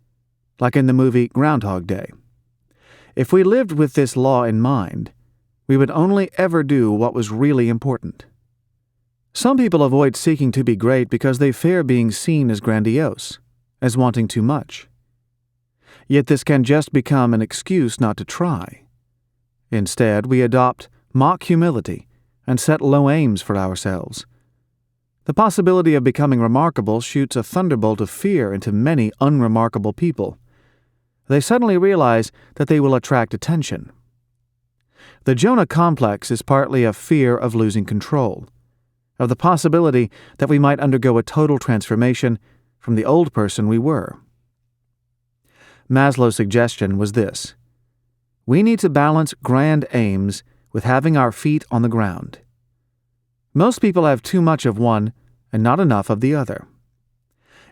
like in the movie Groundhog Day. If we lived with this law in mind, we would only ever do what was really important. Some people avoid seeking to be great because they fear being seen as grandiose, as wanting too much. Yet this can just become an excuse not to try. Instead, we adopt mock humility and set low aims for ourselves. The possibility of becoming remarkable shoots a thunderbolt of fear into many unremarkable people. They suddenly realize that they will attract attention. The Jonah complex is partly a fear of losing control, of the possibility that we might undergo a total transformation from the old person we were. Maslow's suggestion was this: we need to balance grand aims with having our feet on the ground. Most people have too much of one and not enough of the other.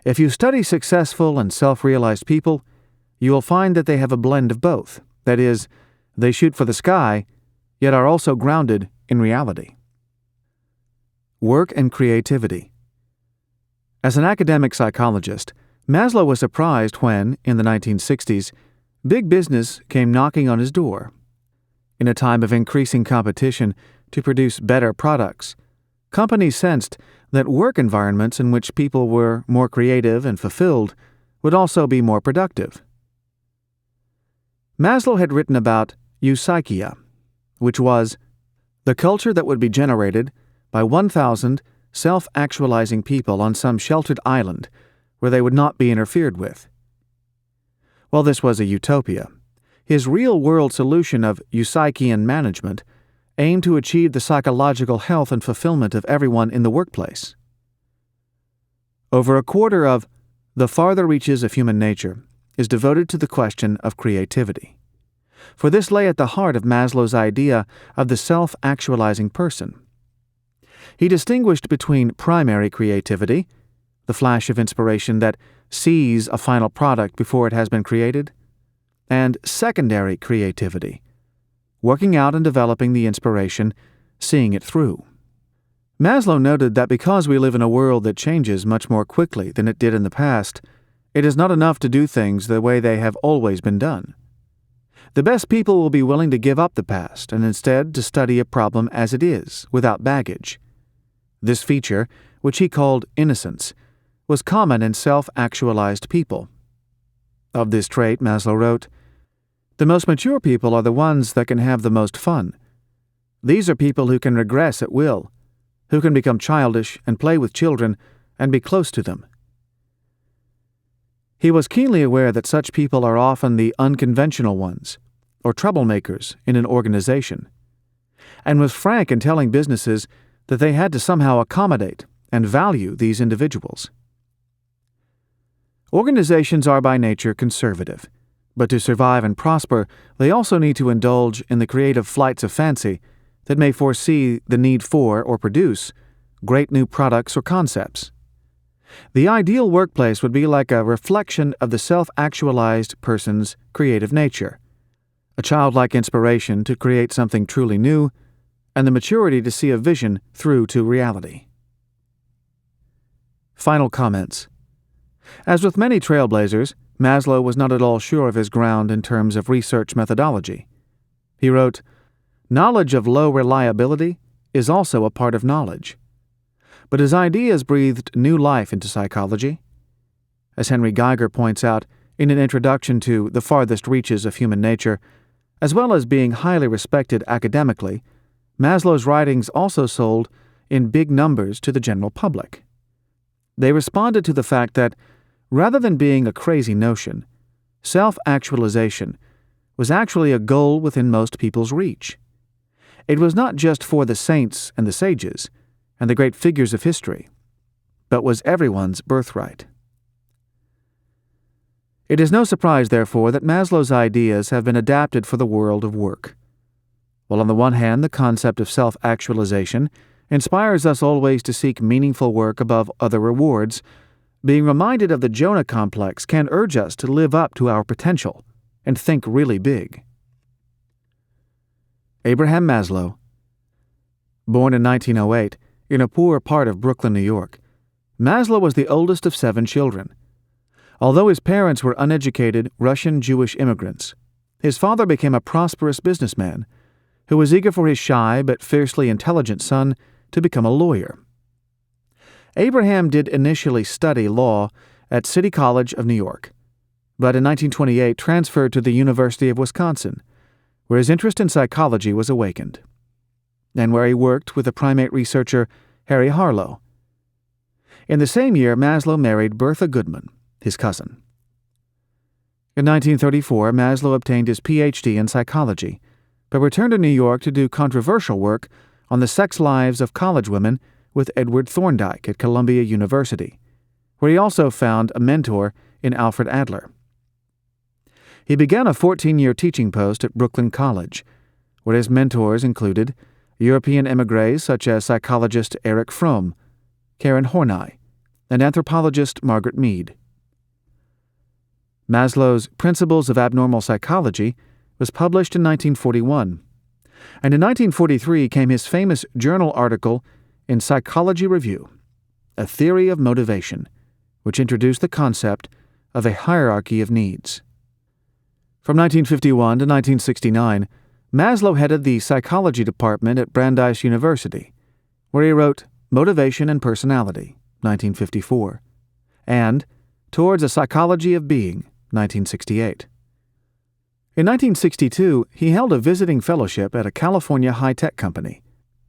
If you study successful and self-realized people, you will find that they have a blend of both. That is, they shoot for the sky, yet are also grounded in reality. Work and creativity. As an academic psychologist, Maslow was surprised when, in the 1960s, big business came knocking on his door. In a time of increasing competition to produce better products, companies sensed that work environments in which people were more creative and fulfilled would also be more productive. Maslow had written about eupsychia, which was the culture that would be generated by 1,000 self-actualizing people on some sheltered island where they would not be interfered with. While this was a utopia, his real-world solution of eupsychian management aimed to achieve the psychological health and fulfillment of everyone in the workplace. Over a quarter of The Farther Reaches of Human Nature is devoted to the question of creativity, for this lay at the heart of Maslow's idea of the self-actualizing person. He distinguished between primary creativity, the flash of inspiration that sees a final product before it has been created, and secondary creativity, working out and developing the inspiration, seeing it through. Maslow noted that because we live in a world that changes much more quickly than it did in the past, it is not enough to do things the way they have always been done. The best people will be willing to give up the past and instead to study a problem as it is, without baggage. This feature, which he called innocence, was common in self-actualized people. Of this trait, Maslow wrote, "The most mature people are the ones that can have the most fun. These are people who can regress at will, who can become childish and play with children and be close to them. He was keenly aware that such people are often the unconventional ones, or troublemakers in an organization, and was frank in telling businesses that they had to somehow accommodate and value these individuals. Organizations are by nature conservative, but to survive and prosper, they also need to indulge in the creative flights of fancy that may foresee the need for or produce great new products or concepts. The ideal workplace would be like a reflection of the self-actualized person's creative nature, a childlike inspiration to create something truly new, and the maturity to see a vision through to reality. Final comments. As with many trailblazers, Maslow was not at all sure of his ground in terms of research methodology. He wrote, "Knowledge of low reliability is also a part of knowledge." But his ideas breathed new life into psychology. As Henry Geiger points out in an introduction to The Farthest Reaches of Human Nature, as well as being highly respected academically, Maslow's writings also sold in big numbers to the general public. They responded to the fact that, rather than being a crazy notion, self-actualization was actually a goal within most people's reach. It was not just for the saints and the sages and the great figures of history, but was everyone's birthright. It is no surprise, therefore, that Maslow's ideas have been adapted for the world of work. While on the one hand the concept of self-actualization inspires us always to seek meaningful work above other rewards, being reminded of the Jonah complex can urge us to live up to our potential and think really big. Abraham Maslow. Born in 1908 in a poor part of Brooklyn, New York, Maslow was the oldest of 7 children. Although his parents were uneducated Russian Jewish immigrants, his father became a prosperous businessman who was eager for his shy but fiercely intelligent son to become a lawyer. Abraham did initially study law at City College of New York, but in 1928 transferred to the University of Wisconsin, where his interest in psychology was awakened, and where he worked with the primate researcher Harry Harlow. In the same year, Maslow married Bertha Goodman, his cousin. In 1934, Maslow obtained his Ph.D. in psychology, but returned to New York to do controversial work on the sex lives of college women with Edward Thorndike at Columbia University, where he also found a mentor in Alfred Adler. He began a 14-year teaching post at Brooklyn College, where his mentors included European émigrés such as psychologist Erich Fromm, Karen Horney, and anthropologist Margaret Mead. Maslow's Principles of Abnormal Psychology was published in 1941, and in 1943 came his famous journal article in Psychology Review, A Theory of Motivation, which introduced the concept of a hierarchy of needs. From 1951 to 1969, Maslow headed the psychology department at Brandeis University, where he wrote Motivation and Personality, 1954, and Towards a Psychology of Being, 1968. In 1962, he held a visiting fellowship at a California high-tech company,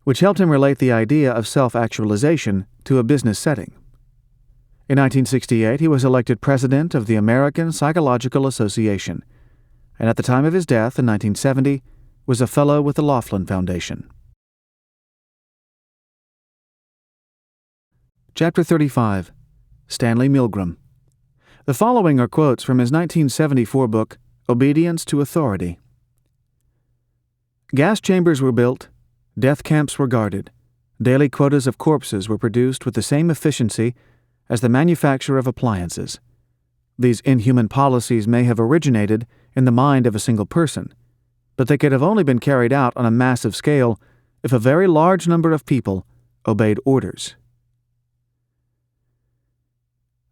which helped him relate the idea of self-actualization to a business setting. In 1968, he was elected president of the American Psychological Association, and at the time of his death in 1970, was a fellow with the Laughlin Foundation. Chapter 35. Stanley Milgram. The following are quotes from his 1974 book, Obedience to Authority. Gas chambers were built, death camps were guarded, daily quotas of corpses were produced with the same efficiency as the manufacture of appliances. These inhuman policies may have originated in the mind of a single person, but they could have only been carried out on a massive scale if a very large number of people obeyed orders.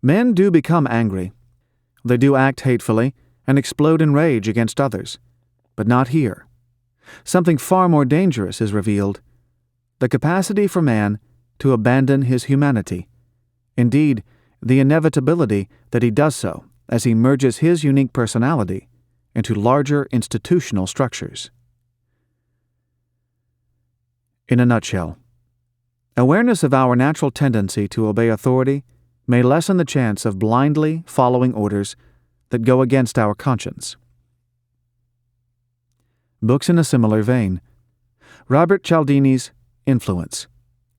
Men do become angry. They do act hatefully and explode in rage against others, but not here. Something far more dangerous is revealed: the capacity for man to abandon his humanity. Indeed, the inevitability that he does so as he merges his unique personality into larger institutional structures. In a nutshell, Awareness of our natural tendency to obey authority may lessen the chance of blindly following orders that go against our conscience. Books in a similar vein: Robert Cialdini's Influence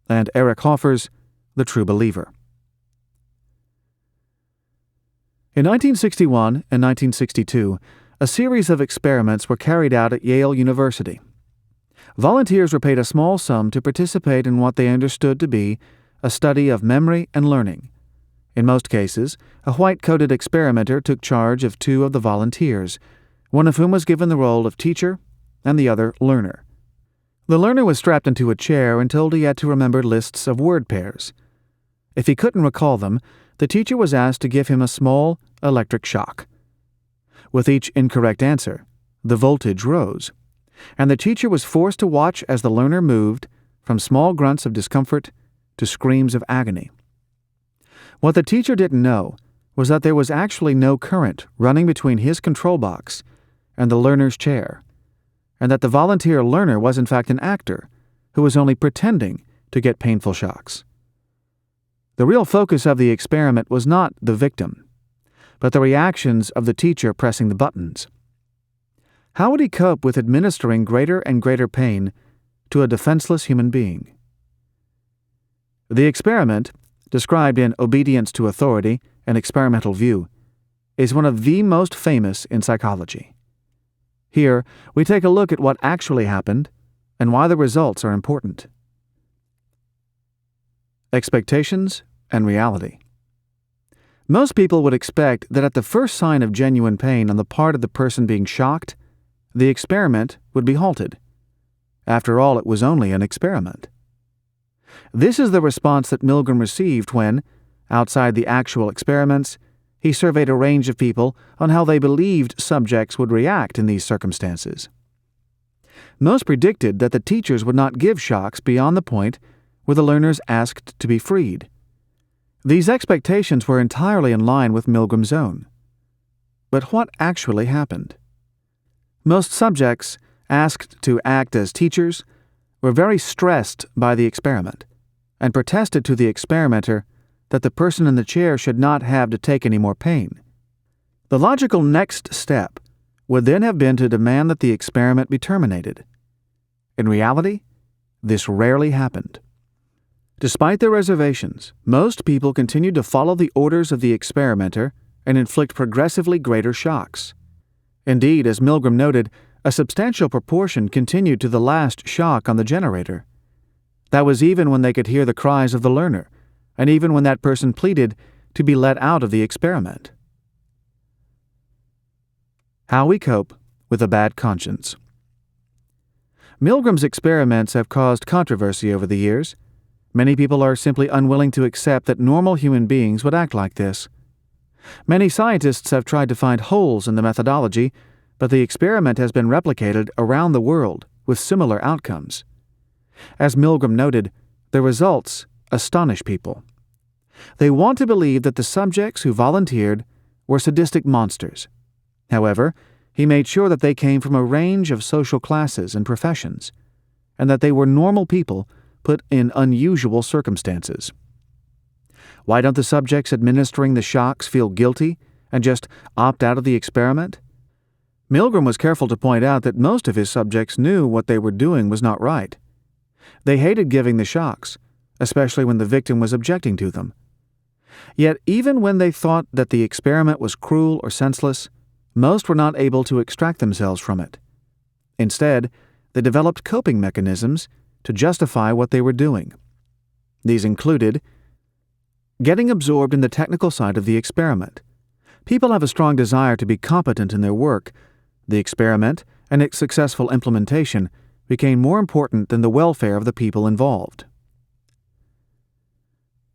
and Eric Hoffer's The True Believer. In 1961 and 1962, a series of experiments were carried out at Yale University. Volunteers were paid a small sum to participate in what they understood to be a study of memory and learning. In most cases, a white-coated experimenter took charge of two of the volunteers, one of whom was given the role of teacher and the other learner. The learner was strapped into a chair and told he had to remember lists of word pairs. If he couldn't recall them, the teacher was asked to give him a small electric shock. With each incorrect answer, the voltage rose, and the teacher was forced to watch as the learner moved from small grunts of discomfort to screams of agony. What the teacher didn't know was that there was actually no current running between his control box and the learner's chair, and that the volunteer learner was in fact an actor who was only pretending to get painful shocks. The real focus of the experiment was not the victim, but the reactions of the teacher pressing the buttons. How would he cope with administering greater and greater pain to a defenseless human being? The experiment, described in Obedience to Authority, an Experimental View, is one of the most famous in psychology. Here, we take a look at what actually happened and why the results are important. Expectations and reality. Most people would expect that at the first sign of genuine pain on the part of the person being shocked, the experiment would be halted. After all, it was only an experiment. This is the response that Milgram received when, outside the actual experiments, he surveyed a range of people on how they believed subjects would react in these circumstances. Most predicted that the teachers would not give shocks beyond the point where the learners asked to be freed. These expectations were entirely in line with Milgram's own. But what actually happened? Most subjects asked to act as teachers were very stressed by the experiment and protested to the experimenter that the person in the chair should not have to take any more pain. The logical next step would then have been to demand that the experiment be terminated. In reality, this rarely happened. Despite their reservations, most people continued to follow the orders of the experimenter and inflict progressively greater shocks. Indeed, as Milgram noted, a substantial proportion continued to the last shock on the generator. That was even when they could hear the cries of the learner, and even when that person pleaded to be let out of the experiment. How we cope with a bad conscience. Milgram's experiments have caused controversy over the years. Many people are simply unwilling to accept that normal human beings would act like this. Many scientists have tried to find holes in the methodology, but the experiment has been replicated around the world with similar outcomes. As Milgram noted, the results astonish people. They want to believe that the subjects who volunteered were sadistic monsters. However, he made sure that they came from a range of social classes and professions, and that they were normal people put in unusual circumstances. Why don't the subjects administering the shocks feel guilty and just opt out of the experiment? Milgram was careful to point out that most of his subjects knew what they were doing was not right. They hated giving the shocks, especially when the victim was objecting to them. Yet even when they thought that the experiment was cruel or senseless, most were not able to extract themselves from it. Instead, they developed coping mechanisms to justify what they were doing. These included getting absorbed in the technical side of the experiment. People have a strong desire to be competent in their work. The experiment and its successful implementation became more important than the welfare of the people involved.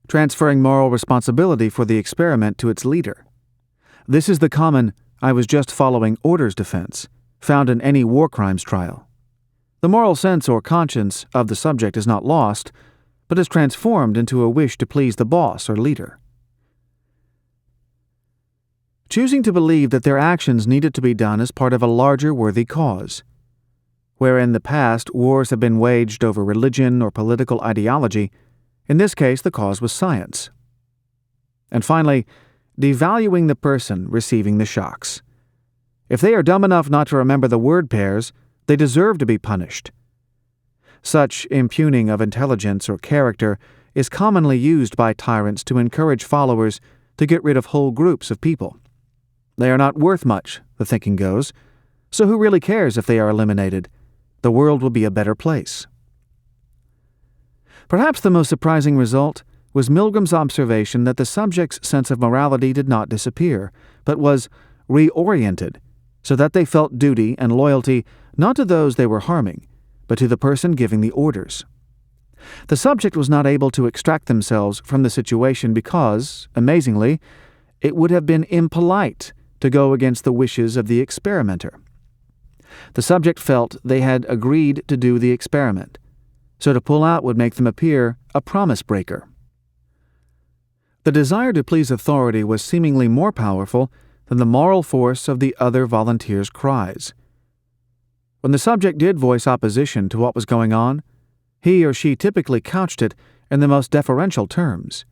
Transferring moral responsibility for the experiment to its leader. This is the common "I was just following orders" defense found in any war crimes trial. The moral sense or conscience of the subject is not lost, but is transformed into a wish to please the boss or leader. Choosing to believe that their actions needed to be done as part of a larger worthy cause. Where in the past wars have been waged over religion or political ideology, In this case, the cause was science. And finally, devaluing the person receiving the shocks. If they are dumb enough not to remember the word pairs, they deserve to be punished. Such impugning of intelligence or character is commonly used by tyrants to encourage followers to get rid of whole groups of people. They are not worth much, the thinking goes, so who really cares if they are eliminated? The world will be a better place. Perhaps the most surprising result was Milgram's observation that the subject's sense of morality did not disappear, but was reoriented, so that they felt duty and loyalty not to those they were harming, but to the person giving the orders. The subject was not able to extract themselves from the situation because, amazingly, it would have been impolite to go against the wishes of the experimenter. The subject felt they had agreed to do the experiment, so to pull out would make them appear a promise breaker. The desire to please authority was seemingly more powerful than the moral force of the other volunteers' cries. When the subject did voice opposition to what was going on, he or she typically couched it in the most deferential terms.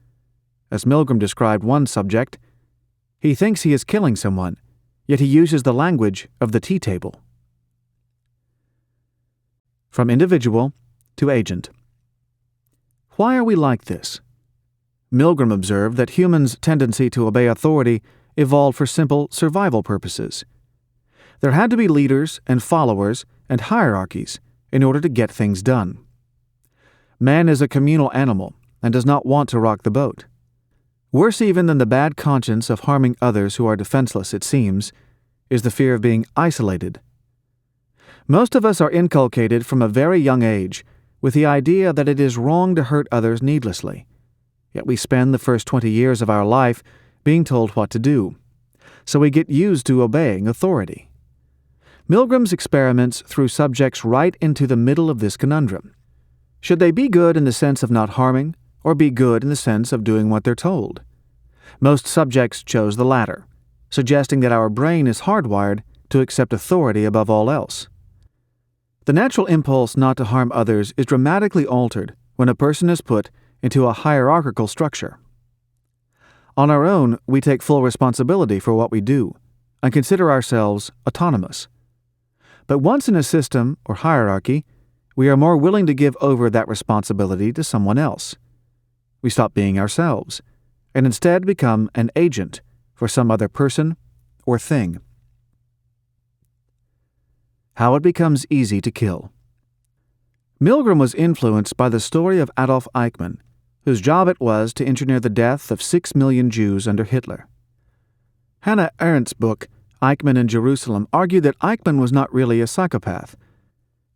As Milgram described one subject, he thinks he is killing someone, yet he uses the language of the tea table. From individual to agent. Why are we like this? Milgram observed that humans' tendency to obey authority evolved for simple survival purposes. There had to be leaders and followers and hierarchies in order to get things done. Man is a communal animal and does not want to rock the boat. Worse even than the bad conscience of harming others who are defenseless, it seems, is the fear of being isolated. Most of us are inculcated from a very young age with the idea that it is wrong to hurt others needlessly. Yet we spend the first 20 years of our life being told what to do, so we get used to obeying authority. Milgram's experiments threw subjects right into the middle of this conundrum. Should they be good in the sense of not harming, or be good in the sense of doing what they're told? Most subjects chose the latter, suggesting that our brain is hardwired to accept authority above all else. The natural impulse not to harm others is dramatically altered when a person is put into a hierarchical structure. On our own, we take full responsibility for what we do and consider ourselves autonomous. But once in a system or hierarchy, we are more willing to give over that responsibility to someone else. We stop being ourselves and instead become an agent for some other person or thing. How it becomes easy to kill. Milgram was influenced by the story of Adolf Eichmann, whose job it was to engineer the death of 6 million Jews under Hitler. Hannah Arendt's book, Eichmann in Jerusalem, argued that Eichmann was not really a psychopath,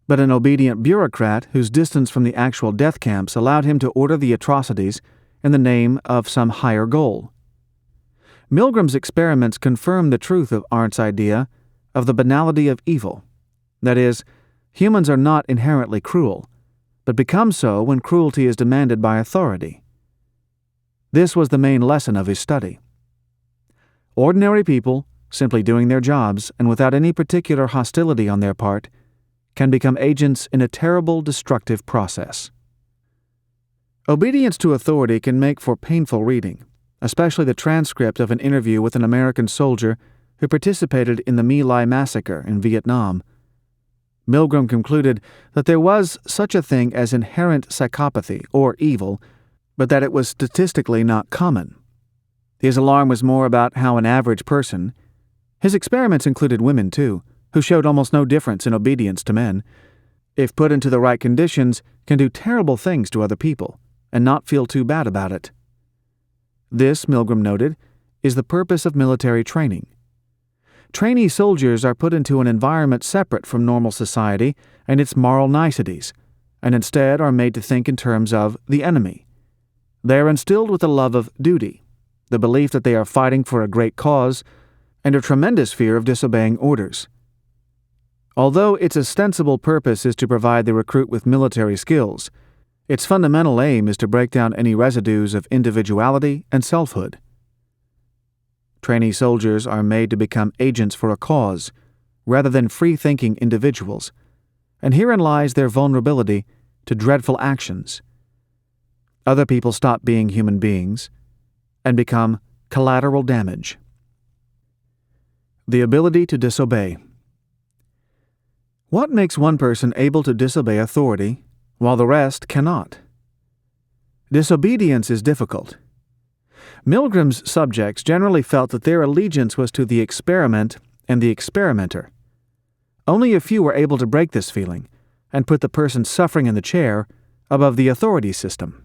but an obedient bureaucrat whose distance from the actual death camps allowed him to order the atrocities in the name of some higher goal. Milgram's experiments confirmed the truth of Arendt's idea of the banality of evil. That is, humans are not inherently cruel, but become so when cruelty is demanded by authority. This was the main lesson of his study. Ordinary people, simply doing their jobs and without any particular hostility on their part, can become agents in a terrible destructive process. Obedience to authority can make for painful reading, especially the transcript of an interview with an American soldier who participated in the My Lai massacre in Vietnam. Milgram concluded that there was such a thing as inherent psychopathy or evil, but that it was statistically not common. His alarm was more about how an average person— his experiments included women too, who showed almost no difference in obedience to men— if put into the right conditions, can do terrible things to other people and not feel too bad about it. This, Milgram noted, is the purpose of military training. Trainee soldiers are put into an environment separate from normal society and its moral niceties, and instead are made to think in terms of the enemy. They are instilled with a love of duty, the belief that they are fighting for a great cause, and a tremendous fear of disobeying orders. Although its ostensible purpose is to provide the recruit with military skills, its fundamental aim is to break down any residues of individuality and selfhood. Trainee soldiers are made to become agents for a cause, rather than free-thinking individuals, and herein lies their vulnerability to dreadful actions. other people stop being human beings and become collateral damage. The ability to disobey. What makes one person able to disobey authority while the rest cannot? Disobedience is difficult. Milgram's subjects generally felt that their allegiance was to the experiment and the experimenter. Only a few were able to break this feeling and put the person suffering in the chair above the authority system.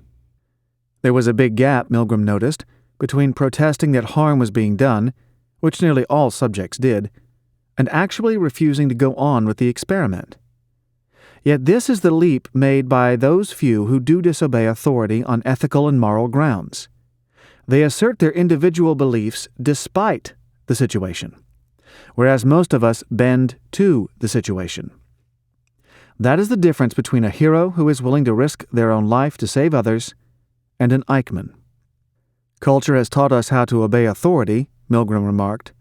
There was a big gap, Milgram noticed, between protesting that harm was being done, which nearly all subjects did, and actually refusing to go on with the experiment. Yet this is the leap made by those few who do disobey authority on ethical and moral grounds. They assert their individual beliefs despite the situation, whereas most of us bend to the situation. That is the difference between a hero who is willing to risk their own life to save others and an Eichmann. Culture has taught us how to obey authority, Milgram remarked,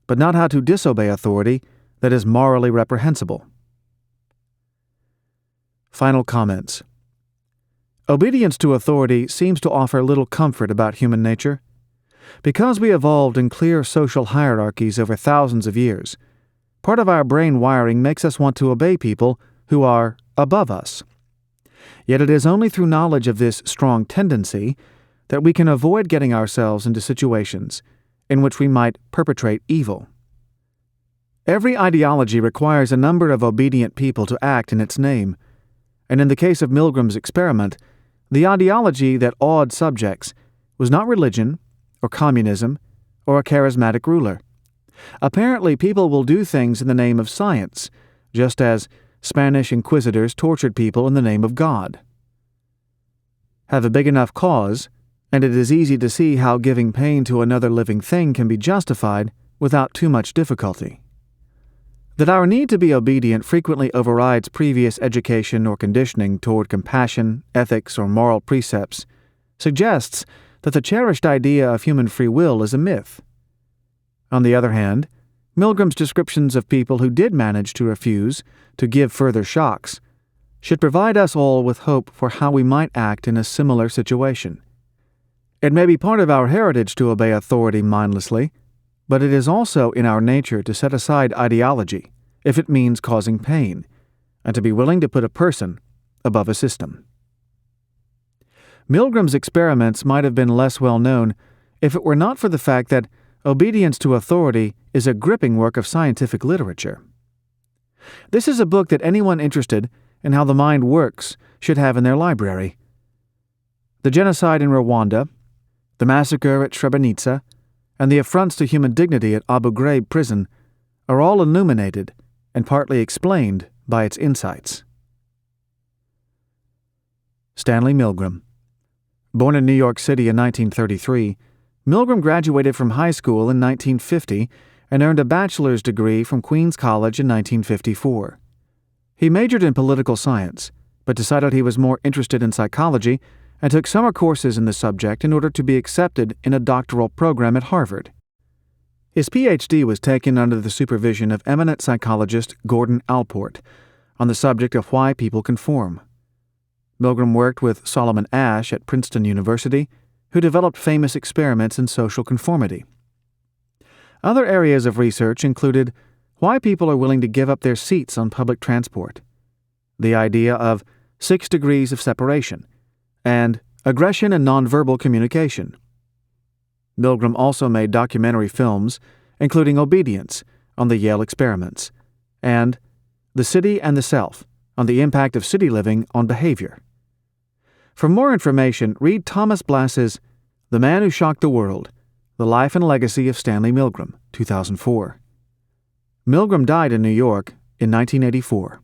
but not how to disobey authority that is morally reprehensible. Final comments. Obedience to authority seems to offer little comfort about human nature. Because we evolved in clear social hierarchies over thousands of years, part of our brain wiring makes us want to obey people who are above us. Yet it is only through knowledge of this strong tendency that we can avoid getting ourselves into situations in which we might perpetrate evil. Every ideology requires a number of obedient people to act in its name, and in the case of Milgram's experiment, the ideology that awed subjects was not religion, or communism, or a charismatic ruler. Apparently, people will do things in the name of science, just as Spanish inquisitors tortured people in the name of God. Have a big enough cause, and it is easy to see how giving pain to another living thing can be justified without too much difficulty. That our need to be obedient frequently overrides previous education or conditioning toward compassion, ethics, or moral precepts suggests that the cherished idea of human free will is a myth. On the other hand, Milgram's descriptions of people who did manage to refuse to give further shocks should provide us all with hope for how we might act in a similar situation. It may be part of our heritage to obey authority mindlessly, but it is also in our nature to set aside ideology if it means causing pain, and to be willing to put a person above a system. Milgram's experiments might have been less well known if it were not for the fact that obedience to authority is a gripping work of scientific literature. This is a book that anyone interested in how the mind works should have in their library. The genocide in Rwanda, the massacre at Srebrenica, and the affronts to human dignity at Abu Ghraib prison are all illuminated and partly explained by its insights. Stanley Milgram. Born in New York City in 1933, Milgram graduated from high school in 1950 and earned a bachelor's degree from Queens College in 1954. He majored in political science, but decided he was more interested in psychology and took summer courses in the subject in order to be accepted in a doctoral program at Harvard. His Ph.D. was taken under the supervision of eminent psychologist Gordon Allport on the subject of why people conform. Milgram worked with Solomon Asch at Princeton University, who developed famous experiments in social conformity. Other areas of research included why people are willing to give up their seats on public transport, the idea of 6 degrees of separation, and aggression and nonverbal communication. Milgram also made documentary films, including Obedience, on the Yale experiments, and The City and the Self, on the impact of city living on behavior. For more information, read Thomas Blass's The Man Who Shocked the World, The Life and Legacy of Stanley Milgram, 2004. Milgram died in New York in 1984.